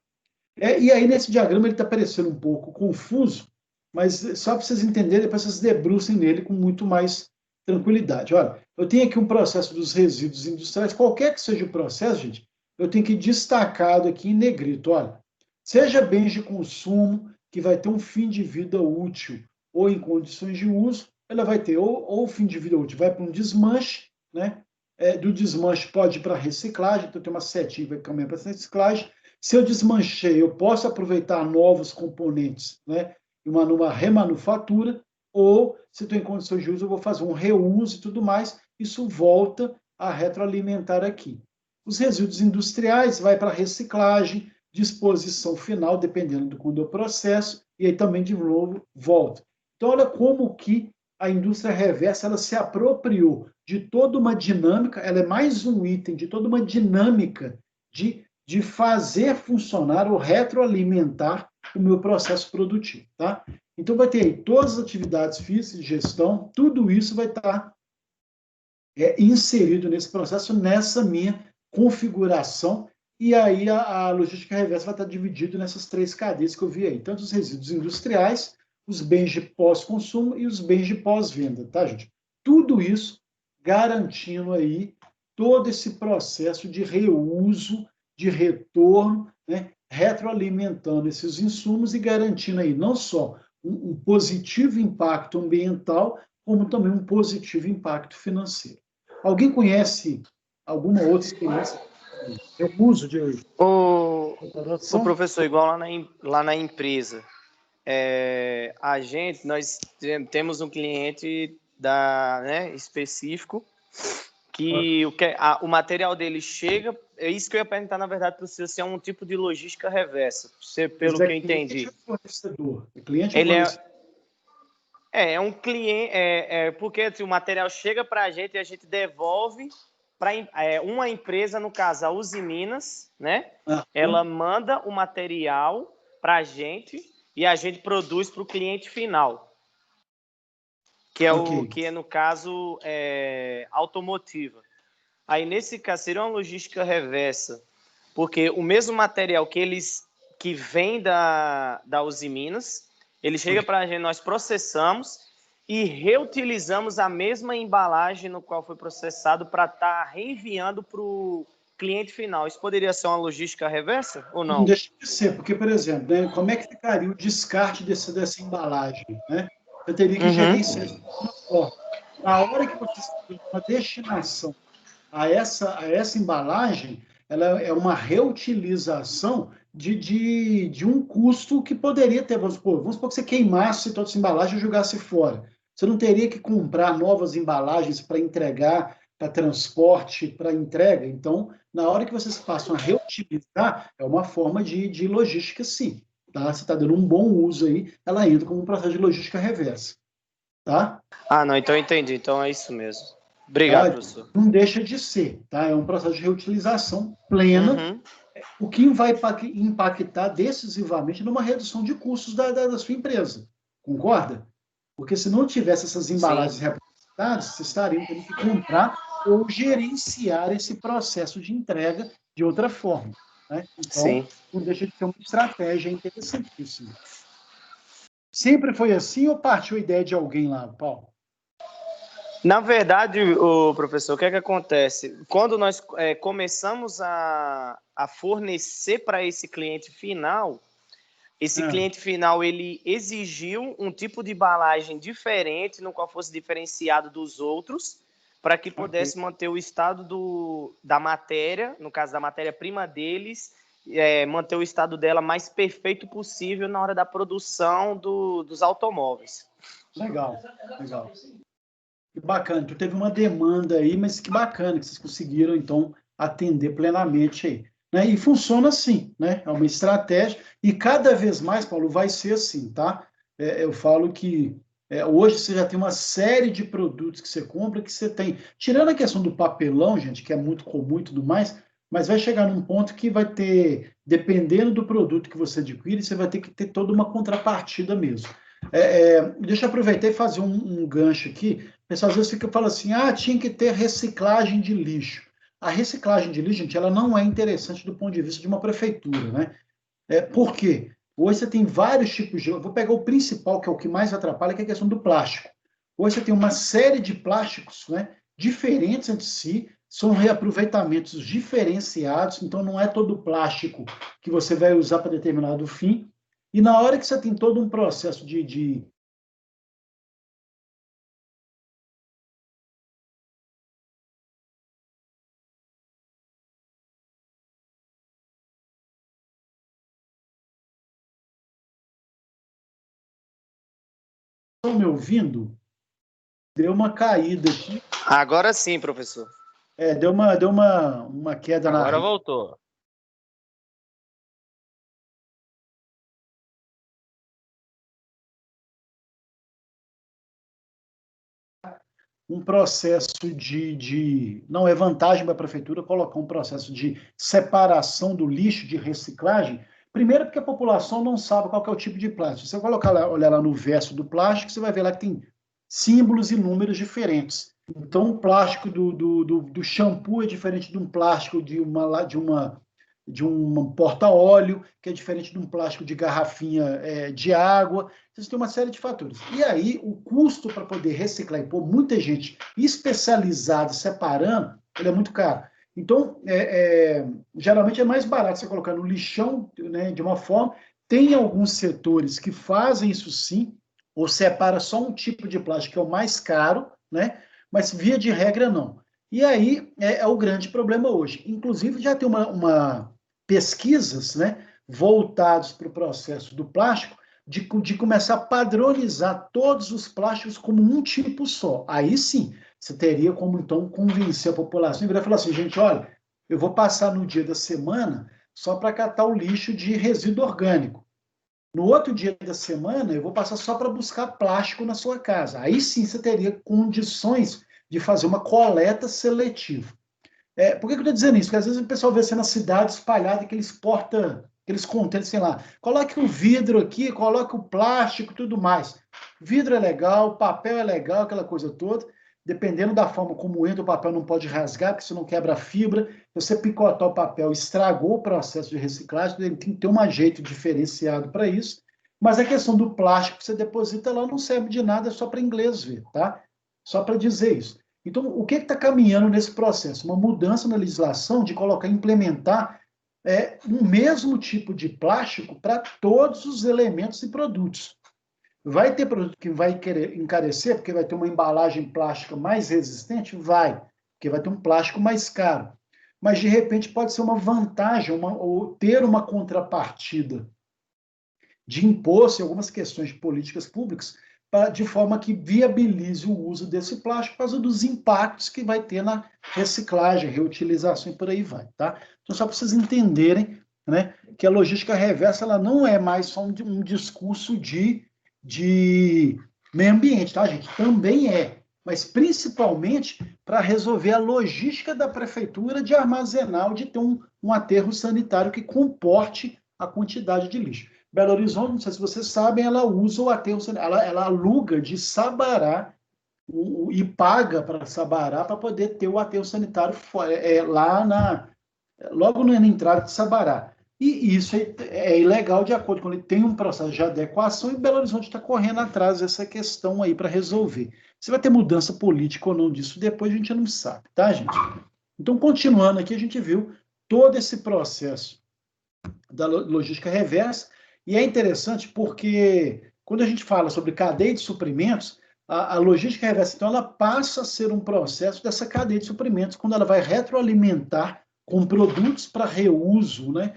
E aí, nesse diagrama, ele está parecendo um pouco confuso, mas só para vocês entenderem, depois vocês debrucem nele com muito mais tranquilidade. Olha, eu tenho aqui um processo dos resíduos industriais, qualquer que seja o processo, gente, eu tenho que destacado aqui em negrito. Olha, seja bens de consumo, que vai ter um fim de vida útil ou em condições de uso, ela vai ter ou fim de vida útil, vai para um desmanche, né? Do desmanche pode ir para reciclagem, então tem uma setinha que vai caminhar para reciclagem. Se eu desmanchei, eu posso aproveitar novos componentes, né? Numa remanufatura, ou se estou em condições de uso, eu vou fazer um reuso e tudo mais, isso volta a retroalimentar aqui. Os resíduos industriais vai para reciclagem, disposição final, dependendo do quando eu processo, e aí também, de novo, volta. Então, olha como que a indústria reversa ela se apropriou de toda uma dinâmica, ela é mais um item de toda uma dinâmica de fazer funcionar ou retroalimentar o meu processo produtivo, tá? Então, vai ter aí todas as atividades físicas de gestão, tudo isso vai estar inserido nesse processo, nessa minha configuração, e aí a logística reversa vai estar dividida nessas 3 cadeias que eu vi aí, tanto os resíduos industriais, os bens de pós-consumo e os bens de pós-venda, tá, gente? Tudo isso garantindo aí todo esse processo de reuso, de retorno, né, retroalimentando esses insumos e garantindo aí não só um positivo impacto ambiental, como também um positivo impacto financeiro. Alguém conhece alguma outra experiência? Eu uso de O professor, igual lá na empresa, nós temos um cliente específico que o material dele chega é isso que eu ia perguntar, na verdade, para você, se é um tipo de logística reversa, pelo que eu entendi. Cliente Ele fornecedor. é um cliente, porque assim, o material chega para a gente e a gente devolve para uma empresa, no caso a Uzi Minas, né? Ela manda o material para a gente e a gente produz para o cliente final, que é no caso automotiva. Aí nesse caso seria uma logística reversa, porque o mesmo material que vem da Uzi Minas, ele chega para a gente, nós processamos e reutilizamos a mesma embalagem no qual foi processado para estar reenviando para o cliente final. Isso poderia ser uma logística reversa ou não? Não deixa de ser, porque, por exemplo, né, como é que ficaria o descarte dessa embalagem? Né? Eu teria que gerenciar isso de uma forma. Na hora que você tem uma destinação a essa embalagem, ela é uma reutilização de um custo que poderia ter. Vamos supor que você queimasse toda essa embalagem e jogasse fora. Você não teria que comprar novas embalagens para entregar, para transporte, para entrega. Então, na hora que vocês passam a reutilizar, é uma forma de logística, sim. Tá? Você está dando um bom uso aí, ela entra como um processo de logística reversa. Tá? Não, então eu entendi. Então é isso mesmo. Obrigado, professor. Não deixa de ser, tá? É um processo de reutilização plena, o que vai impactar decisivamente numa redução de custos da sua empresa. Concorda? Porque se não tivesse essas embalagens reaproveitadas, vocês estariam tendo que comprar ou gerenciar esse processo de entrega de outra forma. Né? Então, não deixa de ser uma estratégia interessantíssima. Sempre foi assim ou partiu a ideia de alguém lá, Paulo? Na verdade, professor, o que é que acontece? Quando nós começamos a fornecer para esse cliente final, cliente final ele exigiu um tipo de embalagem diferente, no qual fosse diferenciado dos outros, para que pudesse manter o estado da matéria, no caso da matéria-prima deles, manter o estado dela mais perfeito possível na hora da produção dos automóveis. Legal, legal. Que bacana, tu teve uma demanda aí, mas que bacana que vocês conseguiram, então, atender plenamente aí. Né? E funciona assim, né? É uma estratégia, e cada vez mais, Paulo, vai ser assim, tá? Eu falo que hoje você já tem uma série de produtos que você compra, que você tem, tirando a questão do papelão, gente, que é muito comum e tudo mais, mas vai chegar num ponto que vai ter, dependendo do produto que você adquire, você vai ter que ter toda uma contrapartida mesmo. Deixa eu aproveitar e fazer um gancho aqui. O pessoal às vezes fala assim, tinha que ter reciclagem de lixo. A reciclagem de lixo, gente, ela não é interessante do ponto de vista de uma prefeitura, né? Por quê? Hoje você tem vários tipos de... Eu vou pegar o principal, que é o que mais atrapalha, que é a questão do plástico. Hoje você tem uma série de plásticos, né, diferentes entre si, são reaproveitamentos diferenciados, então não é todo plástico que você vai usar para determinado fim. E na hora que você tem todo um processo de Estão me ouvindo? Deu uma caída aqui. Agora sim, professor. Deu uma queda na... Agora voltou. Um processo não é vantagem para a prefeitura colocar um processo de separação do lixo, de reciclagem, primeiro porque a população não sabe qual que é o tipo de plástico. Se você olhar lá no verso do plástico, você vai ver lá que tem símbolos e números diferentes. Então, o plástico do shampoo é diferente de um plástico de um porta-óleo, que é diferente de um plástico de garrafinha de água. Vocês têm uma série de fatores. E aí, o custo para poder reciclar e pôr muita gente especializada, separando, ele é muito caro. Então, geralmente é mais barato você colocar no lixão, né, de uma forma. Tem alguns setores que fazem isso sim, ou separa só um tipo de plástico, que é o mais caro, né? Mas via de regra, não. E aí é o grande problema hoje. Inclusive, já tem uma pesquisas, né, voltadas para o processo do plástico, de começar a padronizar todos os plásticos como um tipo só. Aí sim, você teria como, então, convencer a população e virar e falar assim, gente, olha, eu vou passar no dia da semana só para catar o lixo de resíduo orgânico. No outro dia da semana, eu vou passar só para buscar plástico na sua casa. Aí sim você teria condições de fazer uma coleta seletiva. Por que eu estou dizendo isso? Porque às vezes o pessoal vê assim na cidade espalhada aqueles aqueles contêineres, sei lá, coloque o vidro aqui, coloque o plástico e tudo mais. Vidro é legal, papel é legal, aquela coisa toda. Dependendo da forma como entra, o papel não pode rasgar, porque senão quebra a fibra. Se você picotar o papel, estragou o processo de reciclagem, ele tem que ter um jeito diferenciado para isso. Mas a questão do plástico que você deposita lá não serve de nada, é só para inglês ver, tá? Só para dizer isso. Então, o que está caminhando nesse processo? Uma mudança na legislação de implementar um mesmo tipo de plástico para todos os elementos e produtos. Vai ter produto que vai querer encarecer, porque vai ter uma embalagem plástica mais resistente? Vai, porque vai ter um plástico mais caro. Mas, de repente, pode ser uma vantagem, ou ter uma contrapartida de imposto em algumas questões de políticas públicas, de forma que viabilize o uso desse plástico por causa dos impactos que vai ter na reciclagem, reutilização e por aí vai, tá? Então, só para vocês entenderem, né, que a logística reversa ela não é mais só um discurso de meio ambiente, tá, gente? Também mas principalmente para resolver a logística da prefeitura de armazenar ou de ter um aterro sanitário que comporte a quantidade de lixo. Belo Horizonte, não sei se vocês sabem, ela usa o aterro sanitário, ela aluga de Sabará e paga para Sabará para poder ter o aterro sanitário lá logo na entrada de Sabará. E isso é ilegal de acordo com ele tem um processo de adequação e Belo Horizonte está correndo atrás dessa questão aí para resolver. Se vai ter mudança política ou não disso depois, a gente não sabe, tá, gente? Então, continuando aqui, a gente viu todo esse processo da logística reversa e é interessante porque quando a gente fala sobre cadeia de suprimentos, a logística reversa, então, ela passa a ser um processo dessa cadeia de suprimentos, quando ela vai retroalimentar com produtos para reuso, né?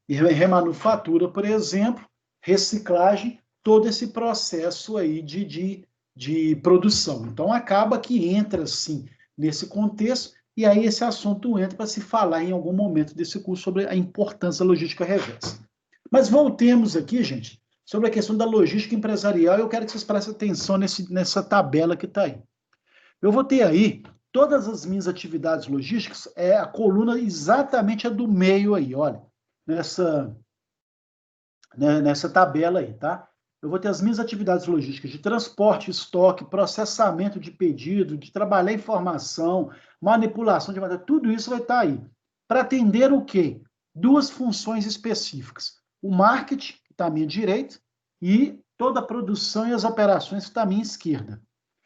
Remanufatura, por exemplo, reciclagem, todo esse processo aí de produção. Então, acaba que entra, sim, nesse contexto, e aí esse assunto entra para se falar em algum momento desse curso sobre a importância da logística reversa. Mas voltemos aqui, gente, sobre a questão da logística empresarial, eu quero que vocês prestem atenção nessa tabela que está aí. Eu vou ter aí todas as minhas atividades logísticas, a coluna exatamente a do meio aí, olha, nessa tabela aí, tá? Eu vou ter as minhas atividades logísticas de transporte, estoque, processamento de pedido, de trabalhar informação, manipulação de matéria, tudo isso vai estar aí. Para atender o quê? Duas funções específicas. O marketing, que está à minha direita, e toda a produção e as operações, que está à minha esquerda.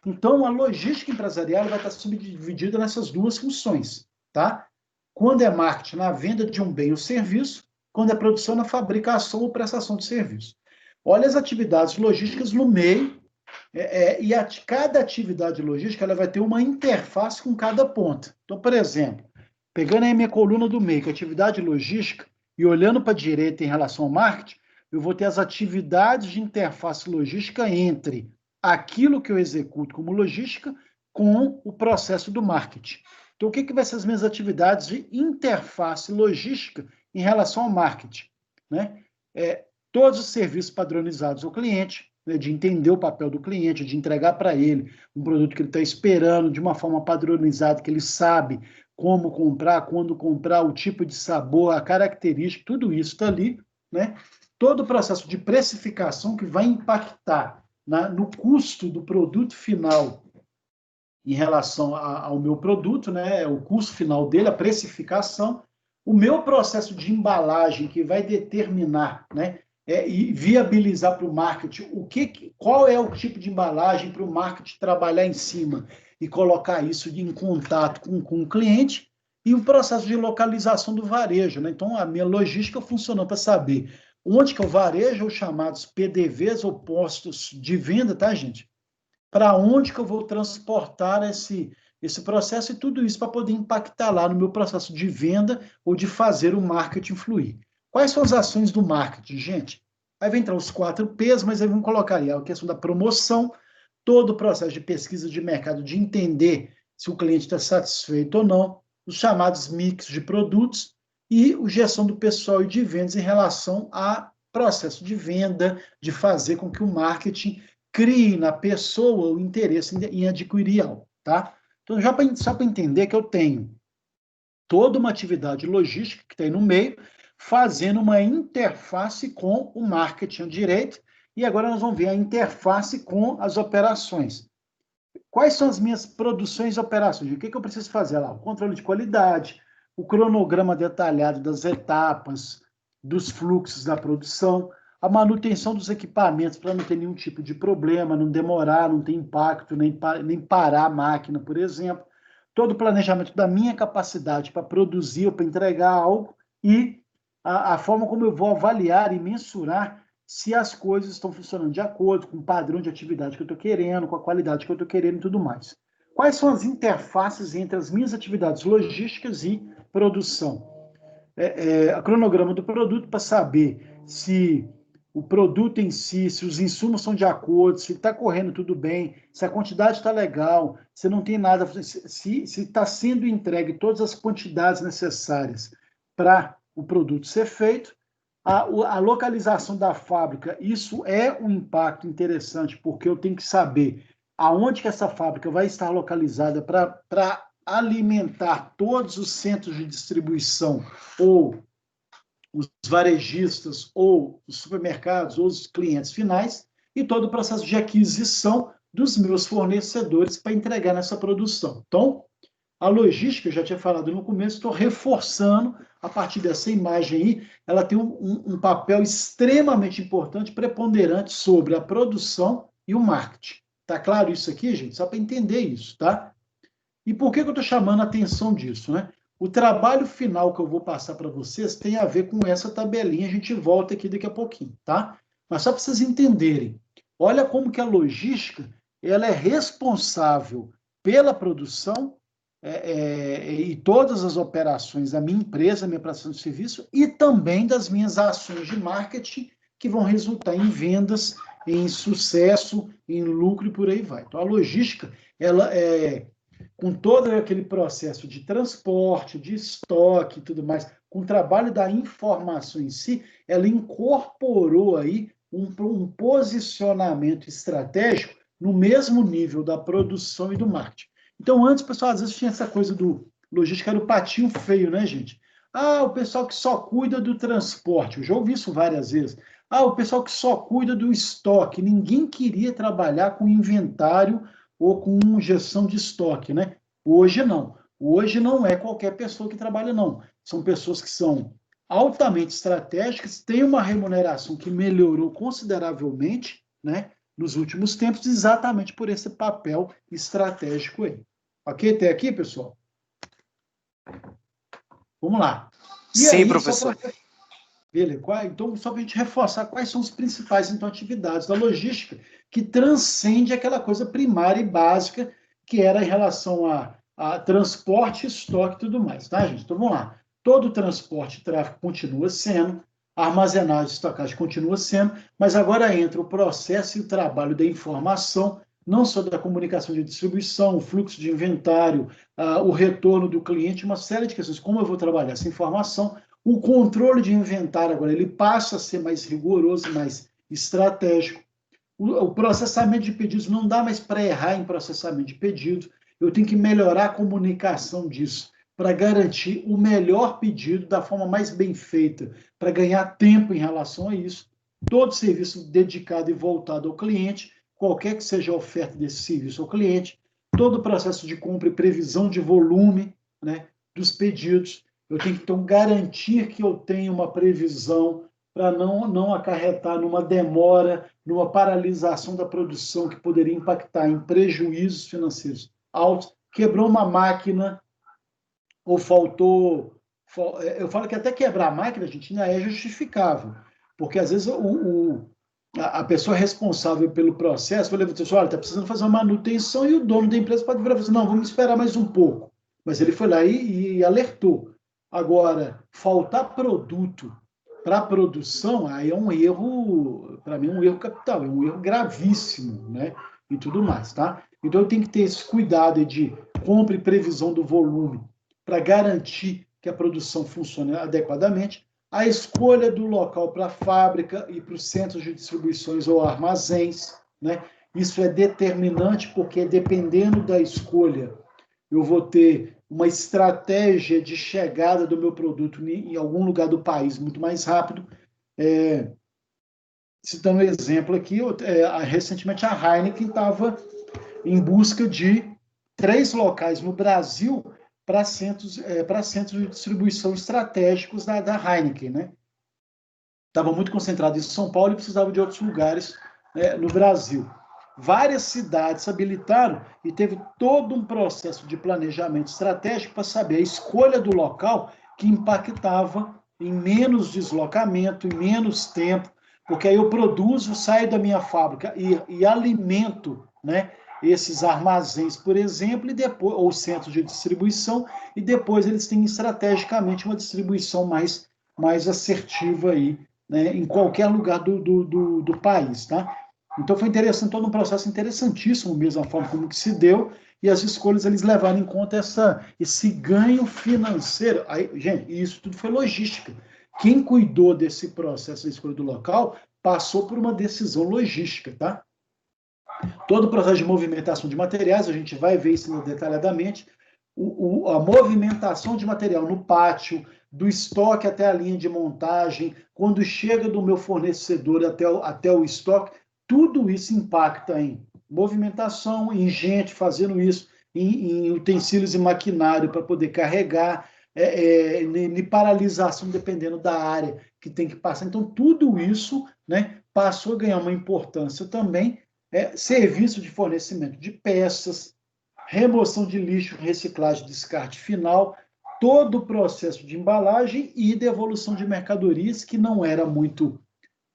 Então, a logística empresarial vai estar subdividida nessas duas funções, tá? Quando é marketing, na venda de um bem ou serviço, quando é produção, na fabricação ou prestação de serviço. Olha as atividades logísticas no meio, cada atividade logística ela vai ter uma interface com cada ponta. Então, por exemplo, pegando aí a minha coluna do meio, que é atividade logística, e olhando para a direita em relação ao marketing, eu vou ter as atividades de interface logística entre aquilo que eu executo como logística com o processo do marketing. Então, o que vai ser as minhas atividades de interface logística em relação ao marketing? Né? Todos os serviços padronizados ao cliente, né, de entender o papel do cliente, de entregar para ele um produto que ele está esperando de uma forma padronizada, que ele sabe como comprar, quando comprar, o tipo de sabor, a característica, tudo isso está ali. Né? Todo o processo de precificação que vai impactar no custo do produto final em relação ao meu produto, né, o custo final dele, a precificação, o meu processo de embalagem que vai determinar, né, e viabilizar para o marketing qual é o tipo de embalagem para o marketing trabalhar em cima e colocar isso em contato com o cliente, e o processo de localização do varejo. Né? Então, a minha logística funcionou para saber onde que é o varejo, os chamados PDVs, ou postos de venda, tá, gente? Para onde que eu vou transportar esse processo e tudo isso para poder impactar lá no meu processo de venda ou de fazer o marketing fluir. Quais são as ações do marketing, gente? Aí vai entrar os 4 P's, mas aí vamos colocar aí a questão da promoção, todo o processo de pesquisa de mercado, de entender se o cliente está satisfeito ou não, os chamados mix de produtos e a gestão do pessoal e de vendas em relação a processo de venda, de fazer com que o marketing crie na pessoa o interesse em adquirir algo, tá? Então, só para entender que eu tenho toda uma atividade logística que está aí no meio, fazendo uma interface com o marketing direito, e agora nós vamos ver a interface com as operações. Quais são as minhas produções e operações? O que eu preciso fazer lá? O controle de qualidade, o cronograma detalhado das etapas, dos fluxos da produção, a manutenção dos equipamentos para não ter nenhum tipo de problema, não demorar, não ter impacto, nem parar a máquina, por exemplo. Todo o planejamento da minha capacidade para produzir ou para entregar algo e a forma como eu vou avaliar e mensurar se as coisas estão funcionando de acordo com o padrão de atividade que eu estou querendo, com a qualidade que eu estou querendo e tudo mais. Quais são as interfaces entre as minhas atividades logísticas e produção? A cronograma do produto para saber se o produto em si, se os insumos estão de acordo, se está correndo tudo bem, se a quantidade está legal, se não tem nada, se está sendo entregue todas as quantidades necessárias para o produto ser feito. A localização da fábrica, isso é um impacto interessante, porque eu tenho que saber aonde que essa fábrica vai estar localizada para alimentar todos os centros de distribuição, ou os varejistas, ou os supermercados, ou os clientes finais, e todo o processo de aquisição dos meus fornecedores para entregar nessa produção. Então, a logística, eu já tinha falado no começo, estou reforçando a partir dessa imagem aí, ela tem um papel extremamente importante, preponderante sobre a produção e o marketing. Tá claro isso aqui, gente? Só para entender isso, tá? E por que eu estou chamando a atenção disso, né? O trabalho final que eu vou passar para vocês tem a ver com essa tabelinha, a gente volta aqui daqui a pouquinho, tá? Mas só para vocês entenderem, olha como que a logística, ela é responsável pela produção e todas as operações da minha empresa, minha prestação de serviço, e também das minhas ações de marketing, que vão resultar em vendas, em sucesso, em lucro e por aí vai. Então, a logística, ela com todo aquele processo de transporte, de estoque e tudo mais, com o trabalho da informação em si, ela incorporou aí um posicionamento estratégico no mesmo nível da produção e do marketing. Então, antes, pessoal, às vezes tinha essa coisa do logística, era o patinho feio, né, gente? O pessoal que só cuida do transporte. Eu já ouvi isso várias vezes. O pessoal que só cuida do estoque. Ninguém queria trabalhar com inventário ou com gestão de estoque, né? Hoje não. Hoje não é qualquer pessoa que trabalha, não. São pessoas que são altamente estratégicas, têm uma remuneração que melhorou consideravelmente, né, nos últimos tempos, exatamente por esse papel estratégico aí. Ok? Até aqui, pessoal? Vamos lá. Sim, aí, professor. Beleza. Então, só para a gente reforçar quais são as principais então, atividades da logística que transcende aquela coisa primária e básica que era em relação a transporte, estoque e tudo mais, tá, gente? Então, vamos lá. Todo o transporte e tráfego continua sendo, a armazenagem e estocagem continua sendo, mas agora entra o processo e o trabalho da informação, não só da comunicação de distribuição, o fluxo de inventário, o retorno do cliente, uma série de questões. Como eu vou trabalhar essa informação? O controle de inventário agora ele passa a ser mais rigoroso, mais estratégico. O processamento de pedidos não dá mais para errar em processamento de pedido. Eu tenho que melhorar a comunicação disso para garantir o melhor pedido da forma mais bem feita, para ganhar tempo em relação a isso. Todo serviço dedicado e voltado ao cliente, qualquer que seja a oferta desse serviço ao cliente, todo o processo de compra e previsão de volume, né, dos pedidos. Eu tenho que, então, garantir que eu tenho uma previsão para não acarretar numa demora, numa paralisação da produção que poderia impactar em prejuízos financeiros altos. Quebrou uma máquina ou faltou... Eu falo que até quebrar a máquina, gente, ainda é justificável, porque às vezes a pessoa responsável pelo processo vai levar assim, olha, está precisando fazer uma manutenção, e o dono da empresa pode virar e falar assim, não, vamos esperar mais um pouco. Mas ele foi lá e alertou. Agora, faltar produto para a produção, aí é um erro, para mim, um erro capital, é um erro gravíssimo, né? E tudo mais, tá? Então, eu tenho que ter esse cuidado de compra e previsão do volume para garantir que a produção funcione adequadamente, a escolha do local para a fábrica e para os centros de distribuições ou armazéns, né? Isso é determinante porque, dependendo da escolha, eu vou ter uma estratégia de chegada do meu produto em algum lugar do país muito mais rápido. Citando um exemplo aqui, recentemente a Heineken estava em busca de 3 locais no Brasil para centros de distribuição estratégicos da Heineken, né? Estava muito concentrado em São Paulo e precisava de outros lugares, no Brasil. Várias cidades habilitaram e teve todo um processo de planejamento estratégico para saber a escolha do local que impactava em menos deslocamento, em menos tempo, porque aí eu produzo, saio da minha fábrica e alimento, né, esses armazéns, por exemplo, e depois, ou centros de distribuição, e depois eles têm estrategicamente uma distribuição mais assertiva aí, né, em qualquer lugar do país, tá? Então foi interessante, todo um processo interessantíssimo mesmo, a forma como que se deu, e as escolhas eles levaram em conta esse ganho financeiro. Aí, gente, isso tudo foi logística. Quem cuidou desse processo de escolha do local passou por uma decisão logística, tá? Todo o processo de movimentação de materiais, a gente vai ver isso detalhadamente, a movimentação de material no pátio, do estoque até a linha de montagem, quando chega do meu fornecedor até o estoque, tudo isso impacta em movimentação, em gente fazendo isso, em utensílios e maquinário para poder carregar, em paralisação, dependendo da área que tem que passar. Então, tudo isso, né, passou a ganhar uma importância também, serviço de fornecimento de peças, remoção de lixo, reciclagem, descarte final, todo o processo de embalagem e devolução de mercadorias, que não era muito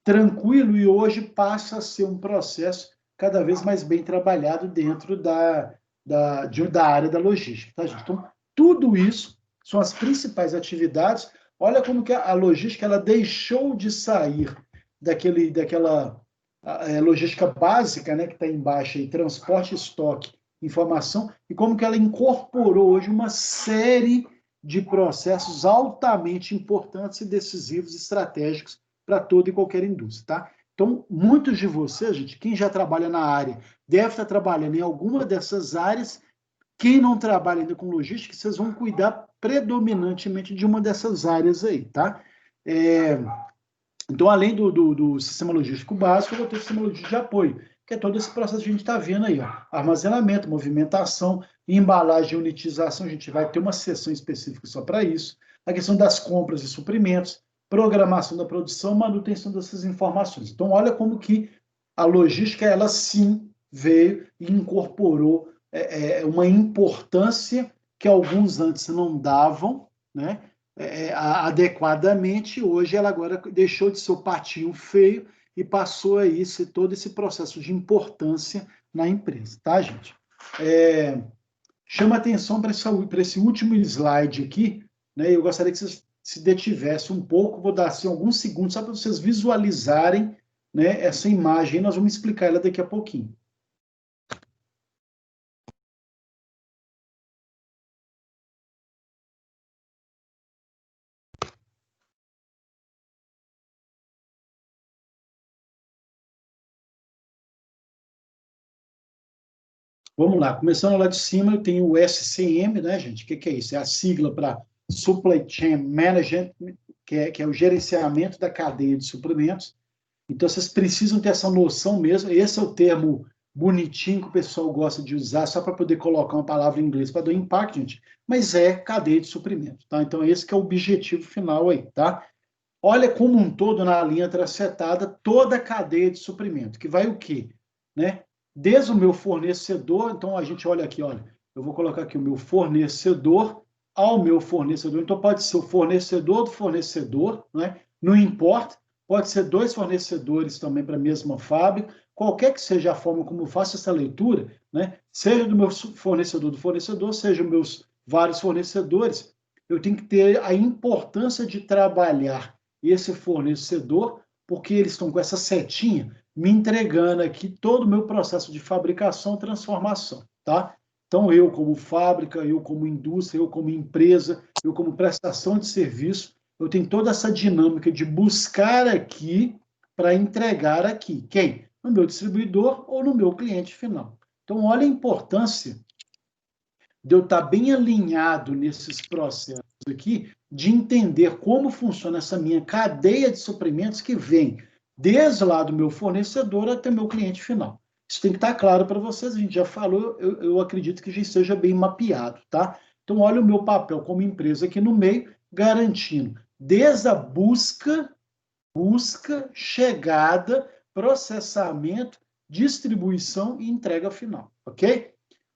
tranquilo e hoje passa a ser um processo cada vez mais bem trabalhado dentro da área da logística, tá, gente? Então, tudo isso são as principais atividades. Olha como que a logística ela deixou de sair daquela logística básica, né, que está embaixo aí, transporte, estoque, informação, e como que ela incorporou hoje uma série de processos altamente importantes e decisivos, estratégicos para toda e qualquer indústria, tá? Então, muitos de vocês, gente, quem já trabalha na área, deve estar trabalhando em alguma dessas áreas. Quem não trabalha ainda com logística, vocês vão cuidar predominantemente de uma dessas áreas aí, tá? Então, além do sistema logístico básico, eu vou ter o sistema logístico de apoio, que é todo esse processo que a gente está vendo aí, ó. Armazenamento, movimentação, embalagem, unitização, a gente vai ter uma sessão específica só para isso. A questão das compras e suprimentos, programação da produção, manutenção dessas informações. Então, olha como que a logística, ela sim veio e incorporou uma importância que alguns antes não davam, né? Adequadamente, hoje ela agora deixou de ser o patinho feio e passou a ser todo esse processo de importância na empresa, tá, gente? Chama atenção para esse último slide aqui, né? Eu gostaria que vocês se detivessem um pouco, vou dar assim, alguns segundos só para vocês visualizarem, né, essa imagem, nós vamos explicar ela daqui a pouquinho. Vamos lá, começando lá de cima, eu tenho o SCM, né, gente? O que é isso? É a sigla para Supply Chain Management, que é o gerenciamento da cadeia de suprimentos. Então, vocês precisam ter essa noção mesmo. Esse é o termo bonitinho que o pessoal gosta de usar, só para poder colocar uma palavra em inglês para dar impacto, gente. Mas é cadeia de suprimento, tá? Então, esse que é o objetivo final aí, tá? Olha como um todo na linha tracetada toda a cadeia de suprimento, que vai o quê? Né? Desde o meu fornecedor, então a gente olha aqui, olha, eu vou colocar aqui o meu fornecedor ao meu fornecedor, então pode ser o fornecedor do fornecedor, né? Não importa, pode ser 2 fornecedores também para a mesma fábrica, qualquer que seja a forma como eu faço essa leitura, né? Seja do meu fornecedor do fornecedor, seja meus vários fornecedores, eu tenho que ter a importância de trabalhar esse fornecedor, porque eles estão com essa setinha me entregando aqui todo o meu processo de fabricação e transformação, tá? Então, eu como fábrica, eu como indústria, eu como empresa, eu como prestação de serviço, eu tenho toda essa dinâmica de buscar aqui para entregar aqui. Quem? No meu distribuidor ou no meu cliente final. Então, olha a importância de eu estar bem alinhado nesses processos aqui, de entender como funciona essa minha cadeia de suprimentos que vem desde lá do meu fornecedor até meu cliente final. Isso tem que estar claro para vocês, a gente já falou, eu acredito que já esteja bem mapeado, tá? Então, olha o meu papel como empresa aqui no meio, garantindo desde a busca, chegada, processamento, distribuição e entrega final, ok?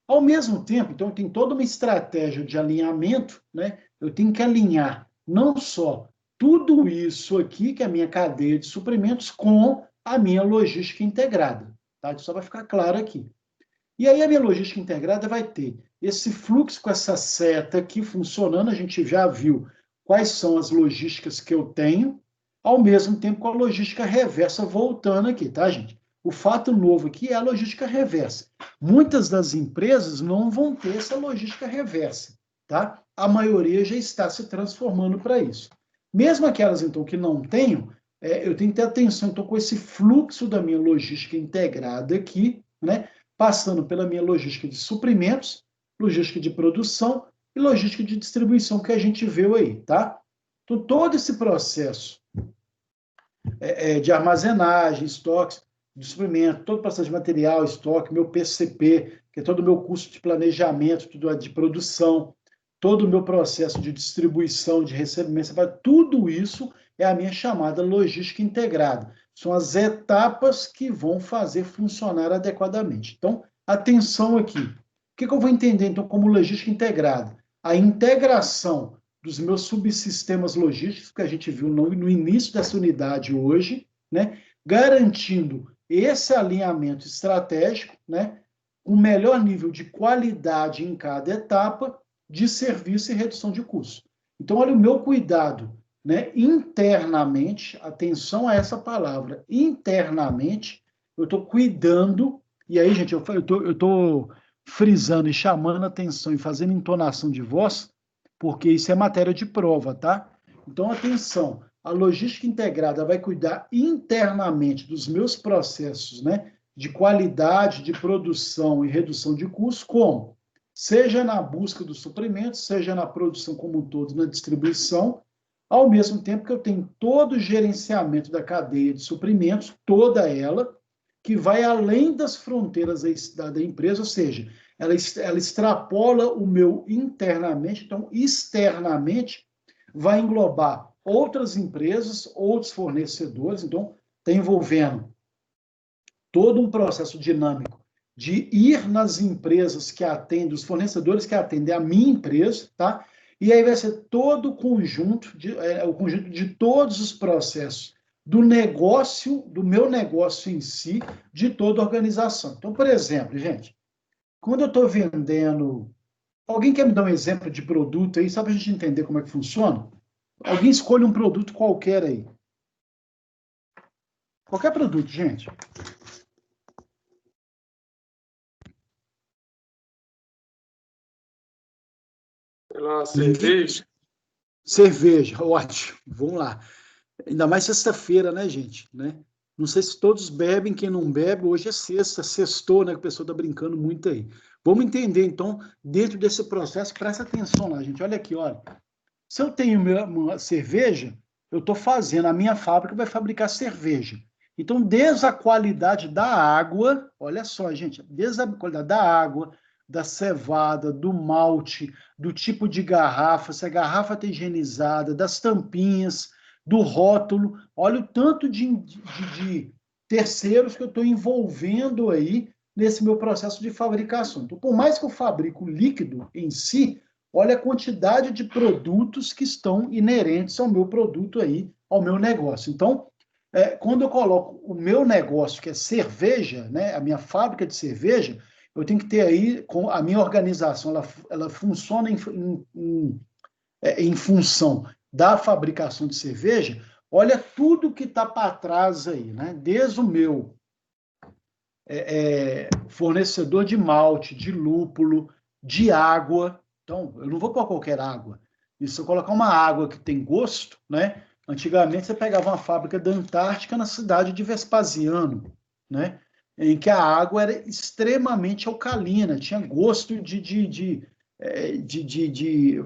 Ao mesmo tempo, então, tem toda uma estratégia de alinhamento, né? Eu tenho que alinhar não só tudo isso aqui, que é a minha cadeia de suprimentos, com a minha logística integrada, tá? Isso só vai ficar claro aqui. E aí a minha logística integrada vai ter esse fluxo com essa seta aqui funcionando, a gente já viu quais são as logísticas que eu tenho, ao mesmo tempo com a logística reversa voltando aqui, tá, gente? O fato novo aqui é a logística reversa. Muitas das empresas não vão ter essa logística reversa, tá? A maioria já está se transformando para isso. Mesmo aquelas, então, que não tenham, eu tenho que ter atenção, então, com esse fluxo da minha logística integrada aqui, né? Passando pela minha logística de suprimentos, logística de produção e logística de distribuição que a gente viu aí, tá? Então, todo esse processo de armazenagem, estoques, de suprimento, todo o processo de material, estoque, meu PCP, que é todo o meu custo de planejamento, tudo de produção, todo o meu processo de distribuição, de recebimento, tudo isso é a minha chamada logística integrada. São as etapas que vão fazer funcionar adequadamente. Então, atenção aqui. O que eu vou entender, então, como logística integrada? A integração dos meus subsistemas logísticos, que a gente viu no início dessa unidade hoje, né? Garantindo esse alinhamento estratégico, né? Um melhor nível de qualidade em cada etapa, de serviço e redução de custo. Então, olha o meu cuidado, né? Internamente, atenção a essa palavra, internamente, eu estou cuidando, e aí, gente, eu estou frisando e chamando a atenção e fazendo entonação de voz, porque isso é matéria de prova, tá? Então, atenção, a logística integrada vai cuidar internamente dos meus processos, né? De qualidade, de produção e redução de custos, como? Seja na busca dos suprimentos, seja na produção como um todo, na distribuição, ao mesmo tempo que eu tenho todo o gerenciamento da cadeia de suprimentos, toda ela, que vai além das fronteiras da empresa, ou seja, ela extrapola o meu internamente, então, externamente, vai englobar outras empresas, outros fornecedores, então, está envolvendo todo um processo dinâmico de ir nas empresas que atendem, os fornecedores que atendem a minha empresa, tá? E aí vai ser todo o conjunto de todos os processos do negócio, do meu negócio em si, de toda a organização. Então, por exemplo, gente, quando eu estou vendendo... Alguém quer me dar um exemplo de produto aí, só para a gente entender como é que funciona? Alguém escolhe um produto qualquer aí. Qualquer produto, gente. Sei lá, cerveja. Cerveja, ótimo. Vamos lá. Ainda mais sexta-feira, né, gente? Né? Não sei se todos bebem, quem não bebe, hoje é sexta, sextou, né? Que o pessoal está brincando muito aí. Vamos entender, então, dentro desse processo, presta atenção lá, gente. Olha aqui, olha. Se eu tenho uma cerveja, eu estou fazendo, a minha fábrica vai fabricar cerveja. Então, desde a qualidade da água, olha só, gente, desde a qualidade da água, da cevada, do malte, do tipo de garrafa, se a garrafa está higienizada, das tampinhas, do rótulo, olha o tanto de terceiros que eu estou envolvendo aí nesse meu processo de fabricação. Então, por mais que eu fabrique o líquido em si, olha a quantidade de produtos que estão inerentes ao meu produto aí, ao meu negócio. Então, quando eu coloco o meu negócio, que é cerveja, né, a minha fábrica de cerveja, eu tenho que ter aí, com a minha organização, ela funciona em função da fabricação de cerveja, olha tudo que está para trás aí, né? Desde o meu fornecedor de malte, de lúpulo, de água. Então, eu não vou pôr qualquer água. E se eu colocar uma água que tem gosto, né? Antigamente você pegava uma fábrica da Antártica na cidade de Vespasiano, né? Em que a água era extremamente alcalina, tinha gosto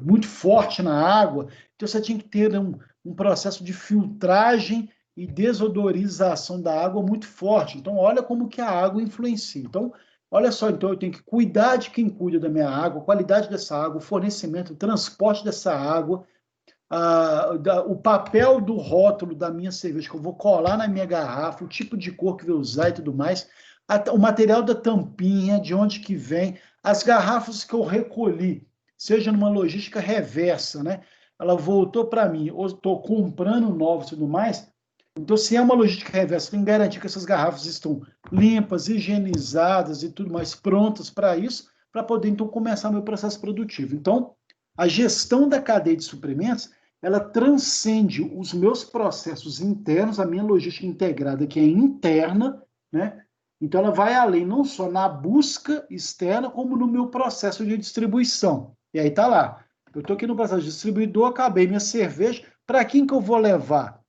muito forte na água. Então você tinha que ter um processo de filtragem e desodorização da água muito forte. Então, olha como que a água influencia. Então, olha só, então eu tenho que cuidar de quem cuida da minha água, a qualidade dessa água, o fornecimento, o transporte dessa água, o papel do rótulo da minha cerveja que eu vou colar na minha garrafa, o tipo de cor que eu vou usar e tudo mais, o material da tampinha, de onde que vem, as garrafas que eu recolhi, seja numa logística reversa, né? Ela voltou para mim, ou estou comprando novos e tudo mais. Então, se é uma logística reversa, tem que garantir que essas garrafas estão limpas, higienizadas e tudo mais, prontas para isso, para poder, então, começar meu processo produtivo. Então, a gestão da cadeia de suprimentos, ela transcende os meus processos internos, a minha logística integrada, que é interna, né? Então, ela vai além, não só na busca externa, como no meu processo de distribuição. E aí tá lá. Eu estou aqui no processo de distribuidor, acabei minha cerveja, para quem que eu vou levar?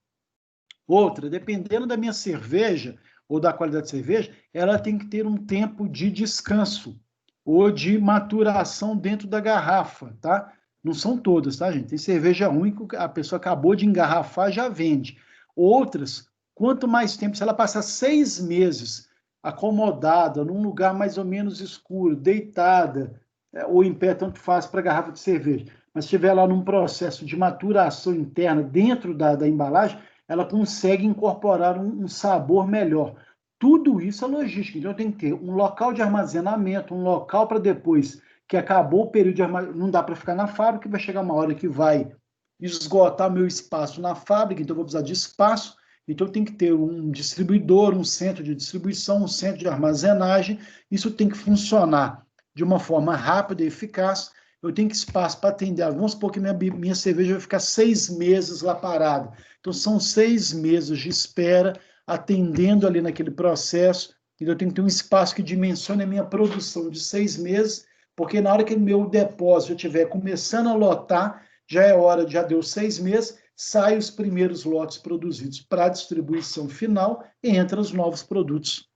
Outra, dependendo da minha cerveja ou da qualidade da cerveja, ela tem que ter um tempo de descanso ou de maturação dentro da garrafa, tá? Não são todas, tá, gente? Tem cerveja ruim que a pessoa acabou de engarrafar, já vende. Outras, quanto mais tempo, se ela passar 6 meses acomodada, num lugar mais ou menos escuro, deitada, ou em pé, tanto faz para garrafa de cerveja, mas estiver lá num processo de maturação interna dentro da embalagem, ela consegue incorporar um sabor melhor. Tudo isso é logística. Então, eu tenho que ter um local de armazenamento, um local para depois que acabou o período de armazenamento. Não dá para ficar na fábrica, vai chegar uma hora que vai esgotar meu espaço na fábrica, então eu vou precisar de espaço. Então, eu tenho que ter um distribuidor, um centro de distribuição, um centro de armazenagem. Isso tem que funcionar de uma forma rápida e eficaz. Eu tenho que espaço para atender. Vamos supor que minha cerveja vai ficar 6 meses lá parada. Então, são 6 meses de espera, atendendo ali naquele processo. Então, eu tenho que ter um espaço que dimensione a minha produção de 6 meses, porque na hora que o meu depósito estiver começando a lotar, já é hora, já deu 6 meses, saem os primeiros lotes produzidos para a distribuição final e entram os novos produtos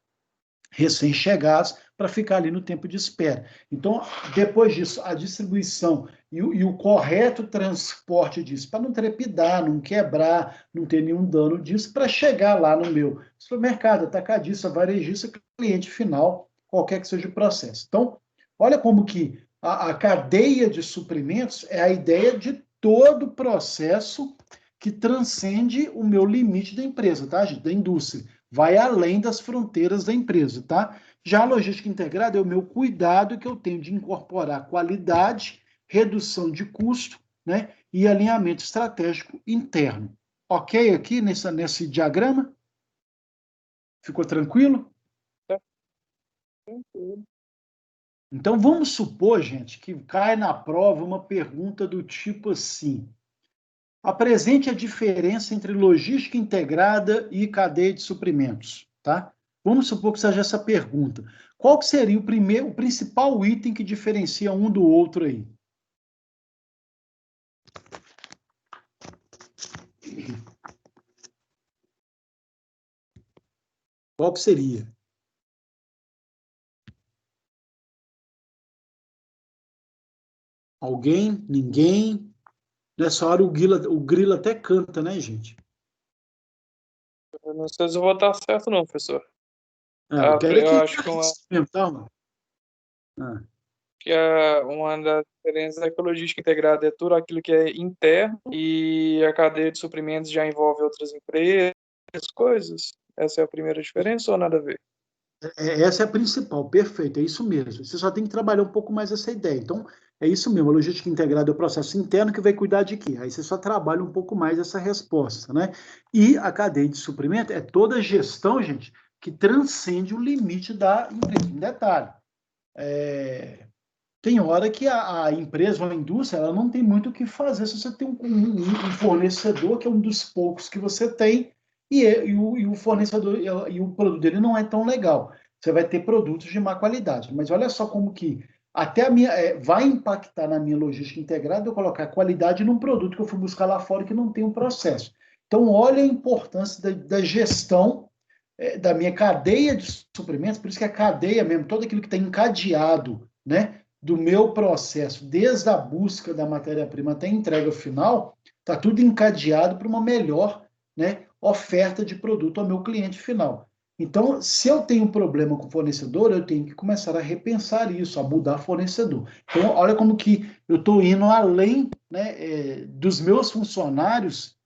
recém-chegados para ficar ali no tempo de espera. Então, depois disso, a distribuição e o correto transporte disso, para não trepidar, não quebrar, não ter nenhum dano disso, para chegar lá no meu supermercado, atacadista, varejista, cliente final, qualquer que seja o processo. Então, olha como que a cadeia de suprimentos é a ideia de todo o processo que transcende o meu limite da empresa, tá, gente? Da indústria. Vai além das fronteiras da empresa, tá? Já a logística integrada é o meu cuidado que eu tenho de incorporar qualidade, redução de custo, né? E alinhamento estratégico interno. Ok aqui nesse diagrama? Ficou tranquilo? Então, vamos supor, gente, que cai na prova uma pergunta do tipo assim: apresente a diferença entre logística integrada e cadeia de suprimentos, tá? Vamos supor que seja essa pergunta. Qual que seria o principal item que diferencia um do outro aí? Qual que seria? Alguém? Ninguém? Nessa hora o grilo até canta, né, gente? Eu não sei se eu vou estar certo, não, professor. Eu quero eu acho que uma das diferenças é que a logística integrada é tudo aquilo que é interno e a cadeia de suprimentos já envolve outras empresas, coisas. Essa é a primeira diferença ou nada a ver? Essa é a principal, perfeito, é isso mesmo. Você só tem que trabalhar um pouco mais essa ideia. Então, é isso mesmo, a logística integrada é o processo interno que vai cuidar de quê? Aí você só trabalha um pouco mais essa resposta, né? E a cadeia de suprimento é toda a gestão, gente, que transcende o limite da empresa. Um detalhe, tem hora que a empresa ou a indústria ela não tem muito o que fazer se você tem um fornecedor que é um dos poucos que você tem e o fornecedor e o produto dele não é tão legal. Você vai ter produtos de má qualidade. Mas olha só como que até a minha, vai impactar na minha logística integrada eu colocar qualidade num produto que eu fui buscar lá fora que não tem um processo. Então, olha a importância da gestão da minha cadeia de suprimentos, por isso que a cadeia mesmo, todo aquilo que está encadeado, né, do meu processo, desde a busca da matéria-prima até a entrega final, está tudo encadeado para uma melhor, né, oferta de produto ao meu cliente final. Então, se eu tenho um problema com o fornecedor, eu tenho que começar a repensar isso, a mudar fornecedor. Então, olha como que eu estou indo além, né, dos meus funcionários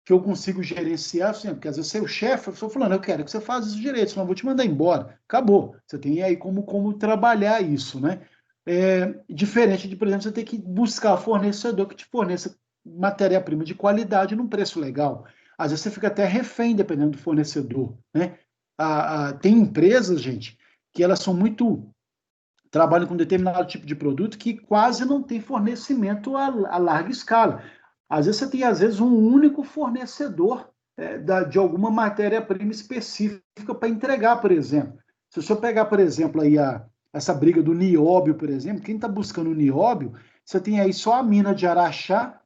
que eu consigo gerenciar, assim, porque às vezes você é o chefe, eu estou falando, eu quero que você faça isso direito, senão eu vou te mandar embora. Acabou. Você tem aí como trabalhar isso, né? Diferente de, por exemplo, você ter que buscar fornecedor que te forneça matéria-prima de qualidade num preço legal. Às vezes você fica até refém, dependendo do fornecedor, né? Tem empresas, gente, que elas são muito trabalham com determinado tipo de produto que quase não tem fornecimento a larga escala. Às vezes você tem, às vezes, um único fornecedor de alguma matéria-prima específica para entregar, por exemplo. Se você pegar, por exemplo, aí essa briga do nióbio, por exemplo, quem está buscando o nióbio, você tem aí só a mina de Araxá,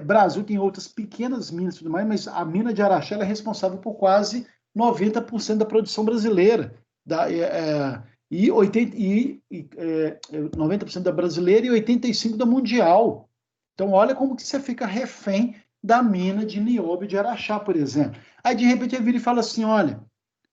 Brasil tem outras pequenas minas e tudo mais, mas a mina de Araxá é responsável por quase 90% da produção brasileira. E 90% da brasileira e 85% da mundial. Então, olha como que você fica refém da mina de nióbio de Araxá, por exemplo. Aí, de repente, ele vira e fala assim, olha,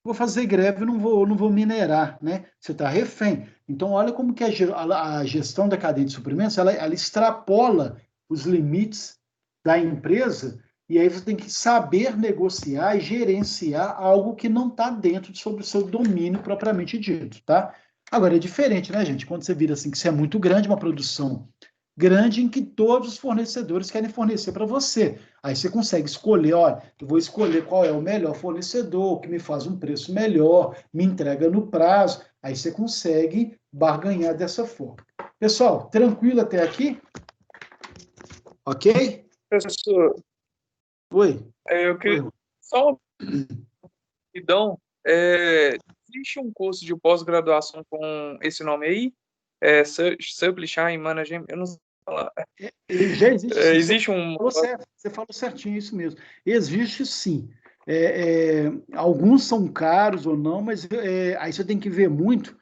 vou fazer greve, não vou minerar, né? Você está refém. Então, olha como que a gestão da cadeia de suprimentos, ela extrapola os limites da empresa e aí você tem que saber negociar e gerenciar algo que não está dentro sobre o seu domínio propriamente dito, tá? Agora, é diferente, né, gente? Quando você vira assim, que você é muito grande, uma produção grande em que todos os fornecedores querem fornecer para você. Aí você consegue escolher, olha, eu vou escolher qual é o melhor fornecedor, que me faz um preço melhor, me entrega no prazo. Aí você consegue barganhar dessa forma. Pessoal, tranquilo até aqui? Ok? Professor, Oi. eu queria Oi. só uma rapidão. Existe um curso de pós-graduação com esse nome aí? Supply Chain Management, eu não sei falar. Já existe, sim. Existe um... Você falou certinho, isso mesmo. Existe, sim. Alguns são caros ou não, mas aí você tem que ver muito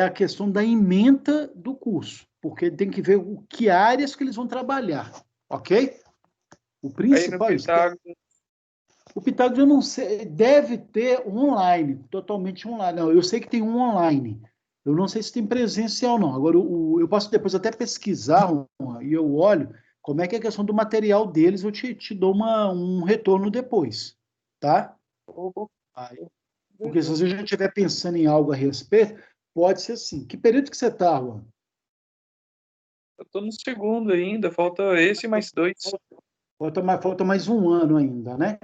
a questão da ementa do curso, porque tem que ver o que áreas que eles vão trabalhar, ok? O principal... Aí no Pitágoras... O Pitágoras, eu não sei, deve ter online, totalmente online. Não, eu sei que tem um online. Eu não sei se tem presencial, não. Agora, eu posso depois até pesquisar e eu olho como é que é a questão do material deles, eu te dou um retorno depois, tá? Aí, porque se você já estiver pensando em algo a respeito, pode ser assim. Que período que você está, Juan? Eu estou no segundo ainda, falta esse mais 2. Falta mais um ano ainda, né?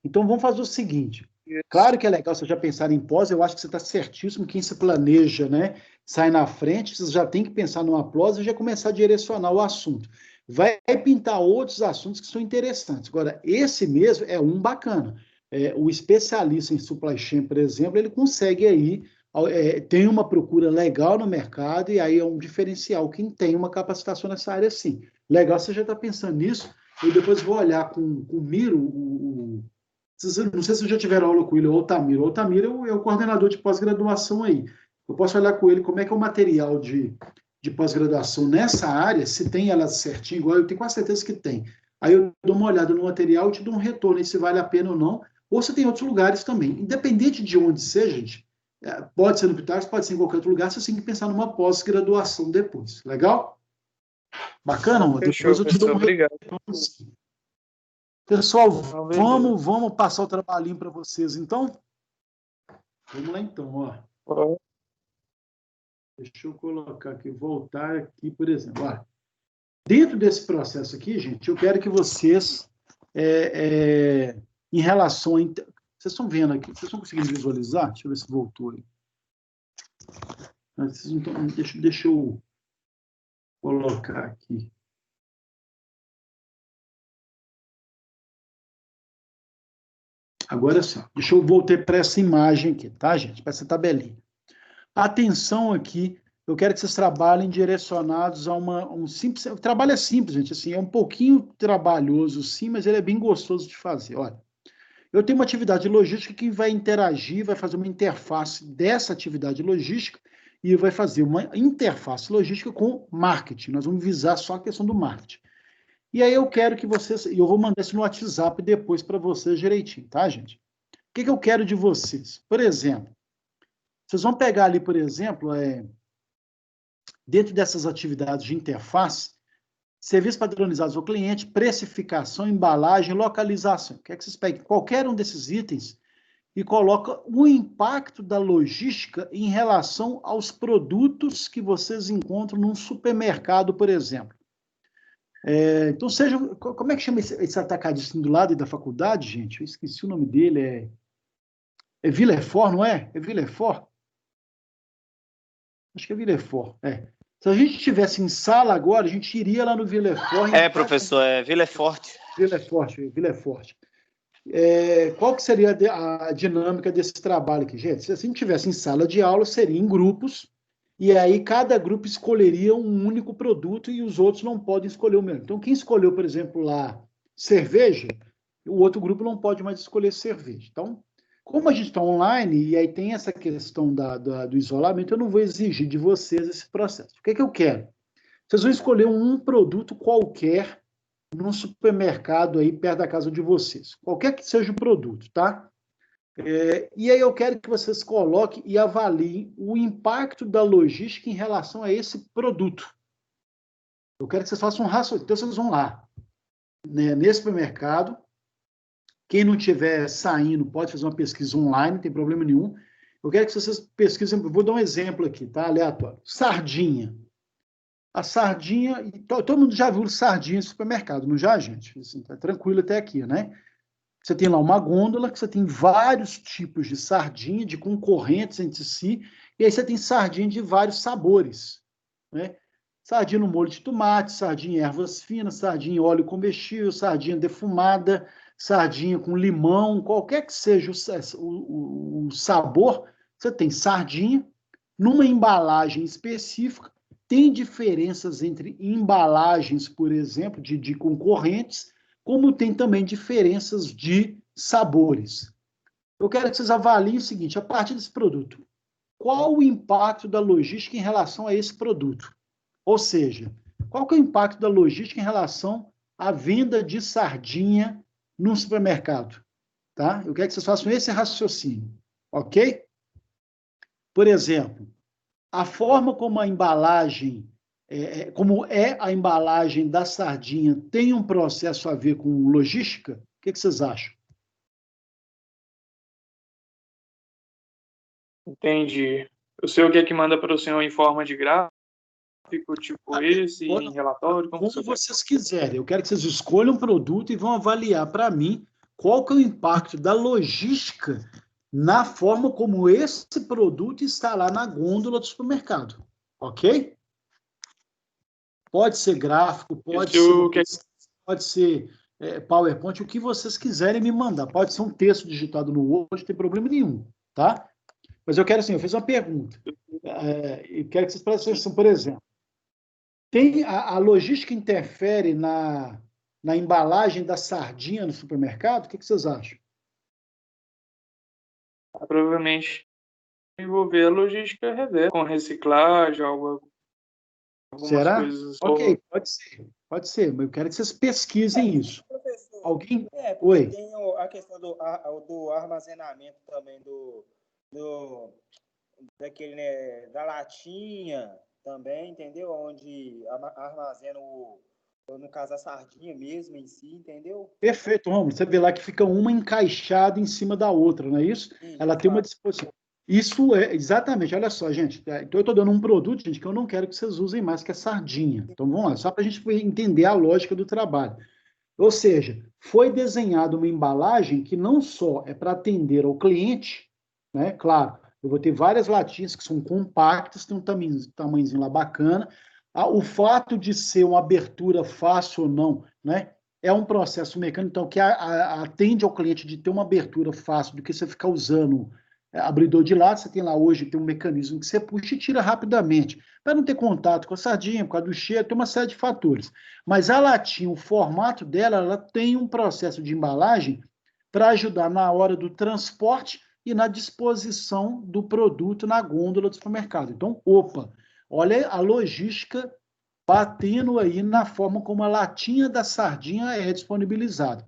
Então, vamos fazer o seguinte. Claro que é legal você já pensar em pós, eu acho que você está certíssimo. Quem se planeja, né, sai na frente, você já tem que pensar numa pós e já começar a direcionar o assunto. Vai pintar outros assuntos que são interessantes. Agora, esse mesmo é um bacana. O especialista em supply chain, por exemplo, ele consegue aí, tem uma procura legal no mercado e aí é um diferencial quem tem uma capacitação nessa área, sim. Legal, você já está pensando nisso. Eu depois vou olhar com o Miro, não sei se vocês já tiveram aula com ele, ou o Tamiro. O Tamiro é o coordenador de pós-graduação aí. Eu posso olhar com ele como é que é o material de pós-graduação nessa área, se tem ela certinho, igual eu tenho quase certeza que tem. Aí eu dou uma olhada no material e te dou um retorno aí se vale a pena ou não, ou se tem outros lugares também. Independente de onde seja, gente, pode ser no Pitágoras, pode ser em qualquer outro lugar, você tem que pensar numa pós-graduação depois. Legal? Bacana, amor? Fechou, Depois eu te dou um obrigado. retorno. Pessoal, Não, vamos passar o trabalhinho para vocês, então? Vamos lá, então, ó. Deixa eu colocar aqui, voltar aqui, por exemplo. Ó. Dentro desse processo aqui, gente, eu quero que vocês, em relação a... Vocês estão vendo aqui? Vocês estão conseguindo visualizar? Deixa eu ver se voltou aí. Deixa eu colocar aqui. Agora sim, deixa eu voltar para essa imagem aqui, tá, gente? Para essa tabelinha. Atenção aqui eu quero que vocês trabalhem direcionados a um simples... O trabalho é simples, gente, assim, é um pouquinho trabalhoso, sim, mas ele é bem gostoso de fazer. Olha, eu tenho uma atividade logística que vai interagir, vai fazer uma interface dessa atividade logística e vai fazer uma interface logística com marketing. Nós vamos visar só a questão do marketing. E aí eu quero que vocês... E eu vou mandar isso no WhatsApp depois para vocês direitinho, tá, gente? O que eu quero de vocês? Por exemplo, vocês vão pegar ali, por exemplo, dentro dessas atividades de interface, serviços padronizados ao cliente, precificação, embalagem, localização. Quer que vocês peguem qualquer um desses itens e coloquem o impacto da logística em relação aos produtos que vocês encontram num supermercado, por exemplo. Então, como é que chama esse atacadista do lado da faculdade, gente? Eu esqueci o nome dele, é Villefort, não é? É Villefort? Acho que é Villefort, Se a gente estivesse em sala agora, a gente iria lá no Villefort. Professor, é Villefort. Villefort. Qual que seria a dinâmica desse trabalho aqui, gente? Se a gente estivesse em sala de aula, seria em grupos, e aí cada grupo escolheria um único produto e os outros não podem escolher o mesmo. Então, quem escolheu, por exemplo, lá cerveja, o outro grupo não pode mais escolher cerveja. Então, como a gente está online, e aí tem essa questão do isolamento, eu não vou exigir de vocês esse processo. O que eu quero? Vocês vão escolher um produto qualquer num supermercado aí perto da casa de vocês. Qualquer que seja o produto, tá? E aí eu quero que vocês coloquem e avaliem o impacto da logística em relação a esse produto. Eu quero que vocês façam um raciocínio. Então, vocês vão lá, né, nesse supermercado. Quem não estiver saindo pode fazer uma pesquisa online, não tem problema nenhum. Eu quero que vocês pesquisem, vou dar um exemplo aqui, tá? Aleatório. Sardinha. A sardinha, todo mundo já viu sardinha no supermercado, não já, gente? Assim, tá tranquilo até aqui, né? Você tem lá uma gôndola que você tem vários tipos de sardinha, de concorrentes entre si, e aí você tem sardinha de vários sabores, né? Sardinha no molho de tomate, sardinha em ervas finas, sardinha em óleo comestível, sardinha defumada, sardinha com limão, qualquer que seja o sabor, você tem sardinha numa embalagem específica. Tem diferenças entre embalagens, por exemplo, de concorrentes, como tem também diferenças de sabores. Eu quero que vocês avaliem o seguinte, a partir desse produto, qual o impacto da logística em relação a esse produto? Ou seja, qual que é o impacto da logística em relação à venda de sardinha num supermercado? Tá? Eu quero que vocês façam esse raciocínio, ok? Por exemplo, a forma como a embalagem, como é a embalagem da sardinha, tem um processo a ver com logística? O que vocês acham? Entendi. Eu sei o que é que manda para o senhor em forma de gráfico, tipo esse, em relatório? Como vocês quiserem. Eu quero que vocês escolham um produto e vão avaliar para mim qual que é o impacto da logística na forma como esse produto está lá na gôndola do supermercado. Ok? Pode ser gráfico, pode ser PowerPoint, o que vocês quiserem me mandar. Pode ser um texto digitado no Word, não tem problema nenhum, tá? Mas eu quero assim, eu fiz uma pergunta. E quero que vocês prestem atenção, por exemplo. A logística interfere na embalagem da sardinha no supermercado? O que vocês acham? Provavelmente envolver a logística reversa, com reciclagem, algumas Será? coisas. Ok, pode ser, mas eu quero que vocês pesquisem isso. Professor, Alguém? Oi. Tem a questão do armazenamento também daquele, né, da latinha também, entendeu? Onde armazena no caso a sardinha mesmo em si, entendeu? Perfeito, Romulo. Você vê lá que fica uma encaixada em cima da outra, não é isso? Ela tem uma disposição. Isso é, exatamente, olha só, gente. Então eu estou dando um produto, gente, que eu não quero que vocês usem mais, que é sardinha. Então vamos lá, só para a gente entender a lógica do trabalho. Ou seja, foi desenhada uma embalagem que não só é para atender ao cliente, né? Claro, eu vou ter várias latinhas que são compactas, tem um tamanhozinho lá bacana. O fato de ser uma abertura fácil ou não, né? É um processo mecânico, então, que atende ao cliente de ter uma abertura fácil do que você ficar usando abridor de lata, você tem lá hoje, tem um mecanismo que você puxa e tira rapidamente, para não ter contato com a sardinha, por causa do cheiro, tem uma série de fatores. Mas a latinha, o formato dela, ela tem um processo de embalagem para ajudar na hora do transporte e na disposição do produto na gôndola do supermercado. Então, opa, olha a logística batendo aí na forma como a latinha da sardinha é disponibilizada.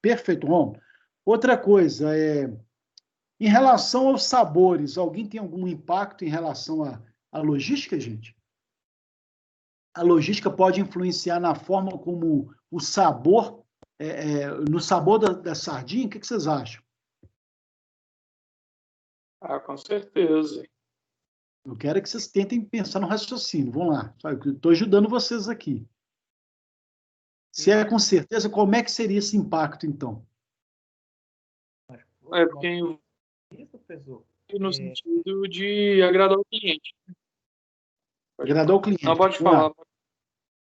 Perfeito, Ron. Outra coisa, em relação aos sabores, alguém tem algum impacto em relação à logística, gente? A logística pode influenciar na forma como o sabor, no sabor da sardinha? O que vocês acham? Com certeza. Eu quero que vocês tentem pensar no raciocínio. Vamos lá. Eu estou ajudando vocês aqui. Se é com certeza, como é que seria esse impacto, então? Porque no sentido de agradar o cliente. Agradar o cliente. Não, pode falar.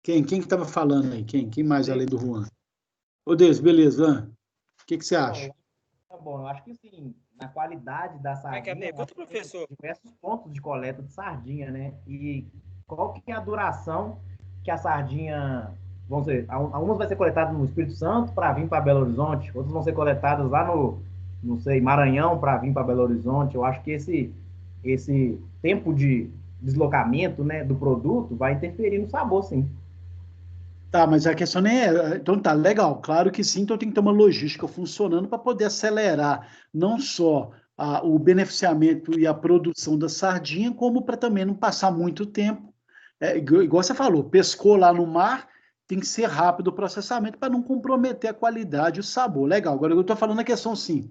Quem que estava falando aí? Quem mais além do Juan? Ô, Deus, beleza. O que você acha? Tá bom, eu acho que sim. Na qualidade da sardinha, pergunta, professor? Tem diversos pontos de coleta de sardinha, né? E qual que é a duração que a sardinha... Vamos dizer, algumas vai ser coletada no Espírito Santo para vir para Belo Horizonte, outras vão ser coletadas lá no, não sei, Maranhão para vir para Belo Horizonte. Eu acho que esse tempo de deslocamento, né, do produto vai interferir no sabor, sim. Tá, mas a questão nem é... Então tá, legal, claro que sim, então tem que ter uma logística funcionando para poder acelerar não só o beneficiamento e a produção da sardinha, como para também não passar muito tempo. Igual você falou, pescou lá no mar, tem que ser rápido o processamento para não comprometer a qualidade e o sabor. Legal, agora eu estou falando a questão sim.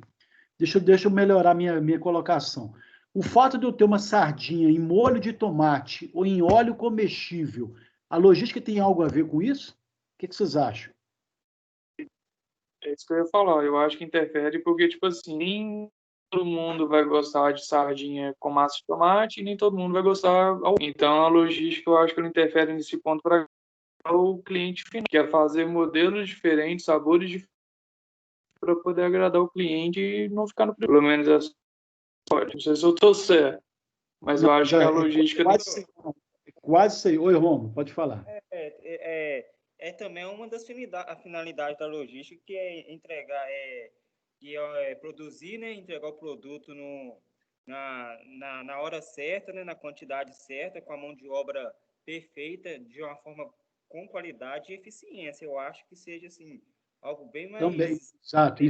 Deixa eu melhorar minha colocação. O fato de eu ter uma sardinha em molho de tomate ou em óleo comestível, a logística tem algo a ver com isso? O que vocês acham? É isso que eu ia falar. Eu acho que interfere porque, tipo assim, nem todo mundo vai gostar de sardinha com massa de tomate e nem todo mundo vai gostar. Então, a logística, eu acho que ela interfere nesse ponto para o cliente final, que é fazer modelos diferentes, sabores diferentes, para poder agradar o cliente e não ficar no pelo menos essa história. Não sei se eu estou certo, mas eu acho que a logística... Quase sei. Oi, Romo, pode falar. É também uma das finalidades da logística, que é entregar, produzir, né, entregar o produto na hora certa, né, na quantidade certa, com a mão de obra perfeita, de uma forma com qualidade e eficiência. Eu acho que seja assim, algo bem mais... Também, exato.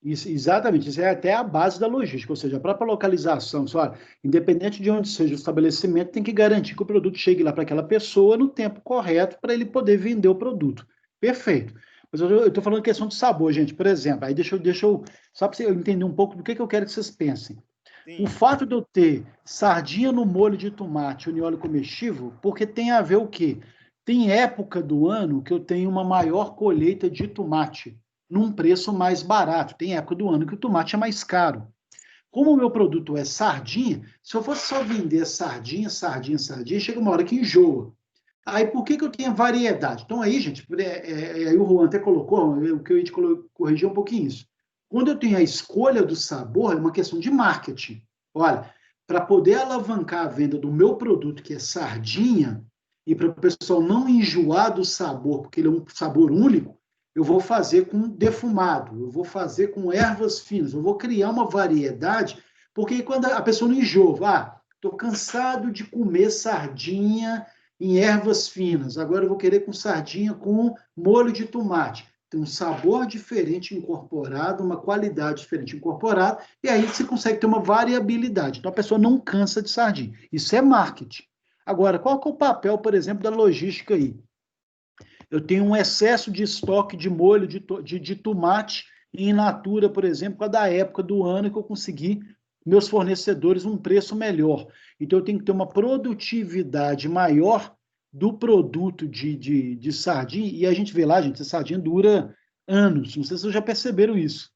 Exatamente, isso é até a base da logística, ou seja, a própria localização. Olha, independente de onde seja o estabelecimento, tem que garantir que o produto chegue lá para aquela pessoa no tempo correto para ele poder vender o produto. Perfeito. Mas eu estou falando questão de sabor, gente. Por exemplo, aí deixa eu só para você entender um pouco do que eu quero que vocês pensem. Sim. O fato de eu ter sardinha no molho de tomate ou em óleo comestível, porque tem a ver o quê? Tem época do ano que eu tenho uma maior colheita de tomate, num preço mais barato. Tem época do ano que o tomate é mais caro. Como o meu produto é sardinha, se eu fosse só vender sardinha, chega uma hora que enjoa. Aí, por que eu tenho variedade? Então, aí, gente, aí o Juan até colocou, o que eu ia te corrigir um pouquinho isso. Quando eu tenho a escolha do sabor, é uma questão de marketing. Olha, para poder alavancar a venda do meu produto, que é sardinha, e para o pessoal não enjoar do sabor, porque ele é um sabor único, eu vou fazer com defumado, eu vou fazer com ervas finas, eu vou criar uma variedade, porque quando a pessoa não enjoa, estou cansado de comer sardinha em ervas finas, agora eu vou querer com sardinha com molho de tomate. Tem um sabor diferente incorporado, uma qualidade diferente incorporada, e aí você consegue ter uma variabilidade. Então a pessoa não cansa de sardinha. Isso é marketing. Agora, qual que é o papel, por exemplo, da logística aí? Eu tenho um excesso de estoque de molho de tomate em natura, por exemplo, para da época do ano que eu consegui meus fornecedores um preço melhor. Então, eu tenho que ter uma produtividade maior do produto de sardinha, e a gente vê lá, gente, a sardinha dura anos. Não sei se vocês já perceberam isso.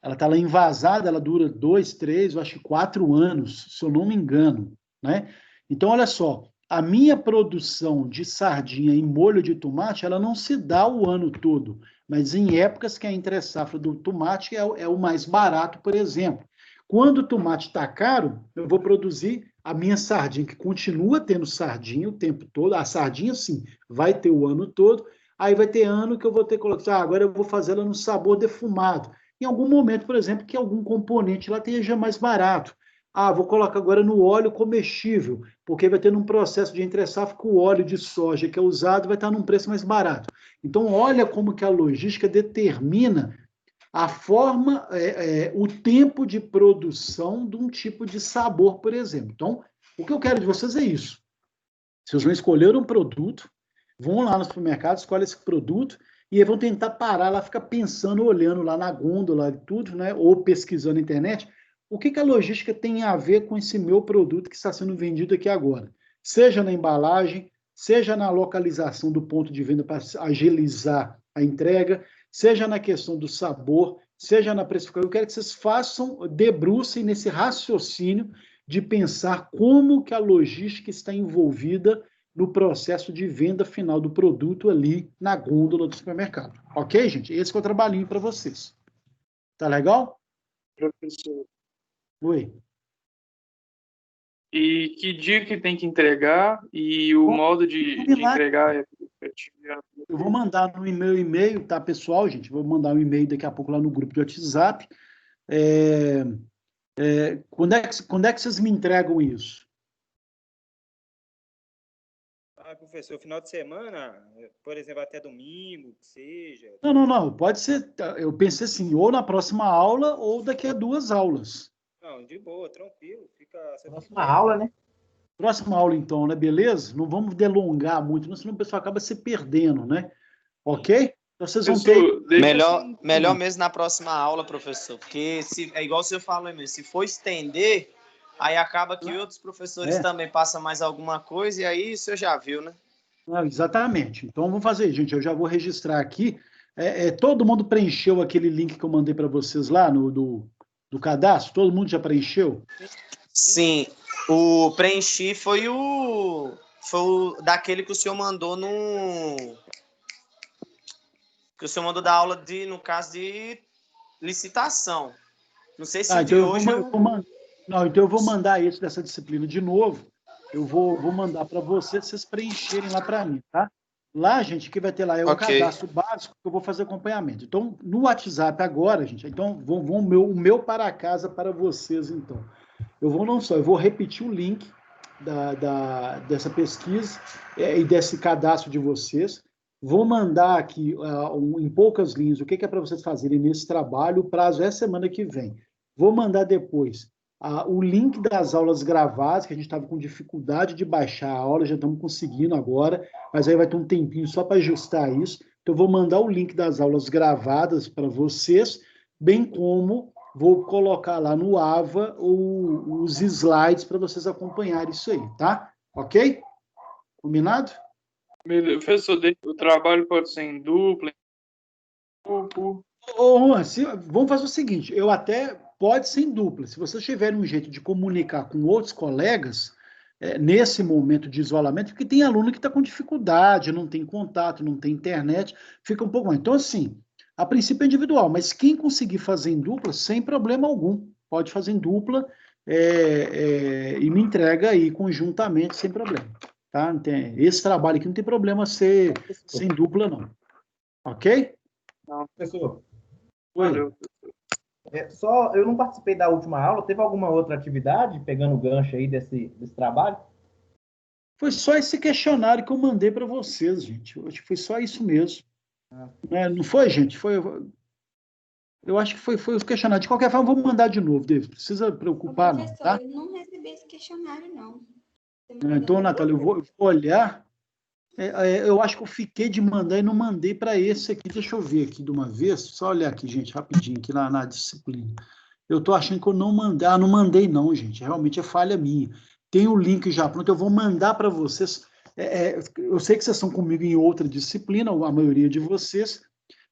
Ela está lá envasada, ela dura 2, 3, eu acho que 4 anos, se eu não me engano, né? Então, olha só, a minha produção de sardinha em molho de tomate, ela não se dá o ano todo, mas em épocas que a entre-safra do tomate é o mais barato, por exemplo. Quando o tomate está caro, eu vou produzir a minha sardinha, que continua tendo sardinha o tempo todo. A sardinha, sim, vai ter o ano todo. Aí vai ter ano que eu vou ter que colocar, agora eu vou fazer ela no sabor defumado. Em algum momento, por exemplo, que algum componente lá esteja mais barato. Vou colocar agora no óleo comestível, porque vai ter um processo de entre-safra que o óleo de soja que é usado vai estar num preço mais barato. Então, olha como que a logística determina a forma, o tempo de produção de um tipo de sabor, por exemplo. Então, o que eu quero de vocês é isso. Vocês vão escolher um produto, vão lá no supermercado, escolhem esse produto e vão tentar parar lá, ficar pensando, olhando lá na gôndola e tudo, né? Ou pesquisando na internet, o que a logística tem a ver com esse meu produto que está sendo vendido aqui agora. Seja na embalagem, seja na localização do ponto de venda para agilizar a entrega, seja na questão do sabor, seja na precificação. Eu quero que vocês façam, debrucem nesse raciocínio de pensar como que a logística está envolvida no processo de venda final do produto ali na gôndola do supermercado. Ok, gente? Esse que é o trabalhinho para vocês. Tá legal? Professor. Oi. E que dia que tem que entregar e o modo de entregar é... Eu vou mandar no meu e-mail, tá, pessoal, gente? Vou mandar um e-mail daqui a pouco lá no grupo de WhatsApp. Quando é que vocês me entregam isso? Professor, final de semana, por exemplo, até domingo, que seja. Não. Pode ser, eu pensei assim, ou na próxima aula ou daqui a 2 aulas. Não, de boa, tranquilo. Próxima aula, né? Próxima aula, então, né? Beleza? Não vamos delongar muito, senão o pessoal acaba se perdendo, né? Ok? Então, vocês vão ter... Melhor mesmo na próxima aula, professor, porque é igual o senhor falou mesmo, se for estender, aí acaba que outros professores também passam mais alguma coisa, e aí o senhor já viu, né? Exatamente. Então, vamos fazer, gente. Eu já vou registrar aqui. Todo mundo preencheu aquele link que eu mandei para vocês lá do cadastro? Todo mundo já preencheu? Sim. O preenchi foi o daquele que o senhor mandou que o senhor mandou da aula no caso de licitação. Não sei se de hoje... Então eu vou mandar esse dessa disciplina de novo. Eu vou mandar para vocês preencherem lá para mim, tá? Lá, gente, que vai ter lá um cadastro básico que eu vou fazer acompanhamento. Então, no WhatsApp agora, gente, então o meu para casa para vocês, então. Eu vou repetir o link dessa pesquisa e desse cadastro de vocês. Vou mandar aqui, em poucas linhas, o que é para vocês fazerem nesse trabalho. O prazo é semana que vem. Vou mandar depois o link das aulas gravadas, que a gente estava com dificuldade de baixar a aula, já estamos conseguindo agora, mas aí vai ter um tempinho só para ajustar isso. Então, eu vou mandar o link das aulas gravadas para vocês, bem como vou colocar lá no AVA os slides para vocês acompanharem isso aí, tá? Ok? Combinado? Professor, o trabalho pode ser em dupla, vamos fazer o seguinte, pode ser em dupla. Se vocês tiverem um jeito de comunicar com outros colegas, nesse momento de isolamento, porque tem aluno que está com dificuldade, não tem contato, não tem internet, fica um pouco mais. Então, assim, a princípio é individual, mas quem conseguir fazer em dupla, sem problema algum, pode fazer em dupla e me entrega aí conjuntamente, sem problema. Tá? Esse trabalho aqui não tem problema ser sem dupla, não. Ok? Não, professor. Valeu. Eu não participei da última aula. Teve alguma outra atividade, pegando o gancho aí desse trabalho? Foi só esse questionário que eu mandei para vocês, gente. Eu acho que foi só isso mesmo. Não foi, gente? Eu acho que foi o questionário. De qualquer forma, vou mandar de novo, David. Não precisa preocupar, não, tá? Eu não recebi esse questionário, não. Então, Natália, eu vou olhar. Eu acho que eu fiquei de mandar e não mandei para esse aqui. Deixa eu ver aqui de uma vez. Só olhar aqui, gente, rapidinho, aqui na disciplina. Eu estou achando que eu não mandei. Não mandei não, gente. Realmente é falha minha. Tem o link já pronto. Eu vou mandar para vocês. Eu sei que vocês estão comigo em outra disciplina, a maioria de vocês,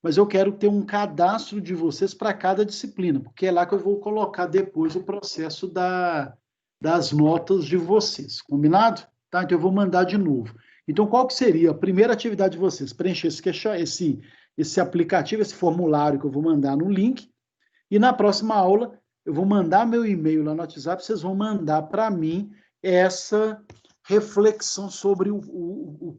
mas eu quero ter um cadastro de vocês para cada disciplina, porque é lá que eu vou colocar depois o processo das notas de vocês. Combinado? Tá? Então, eu vou mandar de novo. Então, qual que seria a primeira atividade de vocês? Preencher esse aplicativo, esse formulário que eu vou mandar no link, e na próxima aula eu vou mandar meu e-mail lá no WhatsApp, vocês vão mandar para mim essa reflexão sobre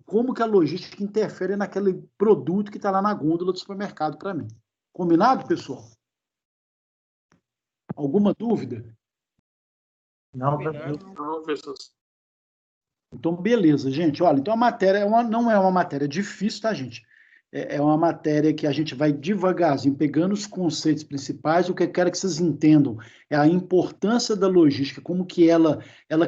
como que a logística interfere naquele produto que está lá na gôndola do supermercado para mim. Combinado, pessoal? Alguma dúvida? Não, professor. Então, beleza, gente. Olha, então a matéria não é uma matéria difícil, tá, gente? É uma matéria que a gente vai devagarzinho, pegando os conceitos principais. O que eu quero que vocês entendam é a importância da logística, como que ela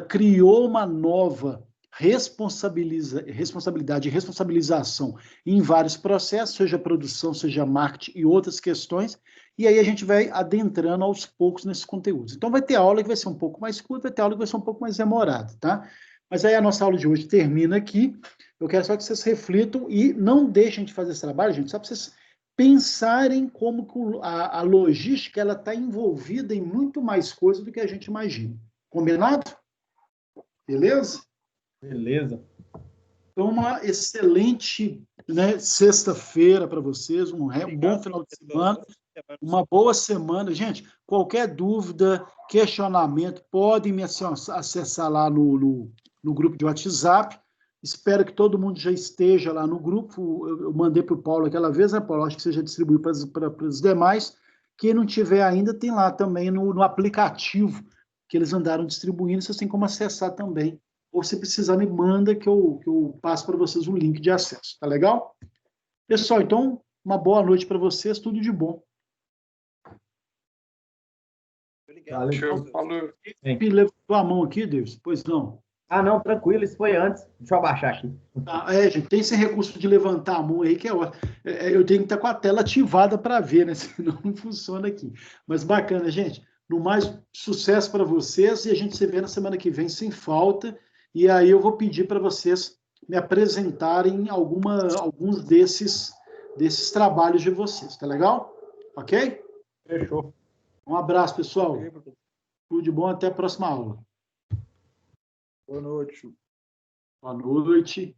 criou uma nova responsabilidade e responsabilização em vários processos, seja produção, seja marketing e outras questões, e aí a gente vai adentrando aos poucos nesses conteúdos. Então vai ter aula que vai ser um pouco mais curta, vai ter aula que vai ser um pouco mais demorada, tá? Mas aí a nossa aula de hoje termina aqui. Eu quero só que vocês reflitam e não deixem de fazer esse trabalho, gente, só para vocês pensarem como que a logística ela está envolvida em muito mais coisas do que a gente imagina. Combinado? Beleza? Beleza. Então, uma excelente, né, sexta-feira para vocês, um bom final de semana, uma boa semana. Gente, qualquer dúvida, questionamento, podem me acessar lá no grupo de WhatsApp. Espero que todo mundo já esteja lá no grupo. Eu mandei para o Paulo aquela vez, né, Paulo? Acho que você já distribuiu para os demais. Quem não tiver ainda, tem lá também no aplicativo que eles andaram distribuindo, vocês têm como acessar também. Ou se precisar, me manda que eu passo para vocês o link de acesso. Tá legal? Pessoal, então, uma boa noite para vocês, tudo de bom. Obrigado. Falou. Me levantou a mão aqui, Deus? Pois não. Ah, não, tranquilo, isso foi antes. Deixa eu abaixar aqui. Gente, tem esse recurso de levantar a mão aí que é ótimo. Eu tenho que estar com a tela ativada para ver, né? Senão não funciona aqui. Mas bacana, gente. No mais, sucesso para vocês e a gente se vê na semana que vem sem falta. E aí eu vou pedir para vocês me apresentarem alguns desses trabalhos de vocês, tá legal? Ok? Fechou. Um abraço, pessoal. Tudo de bom, até a próxima aula. Boa noite. Boa noite.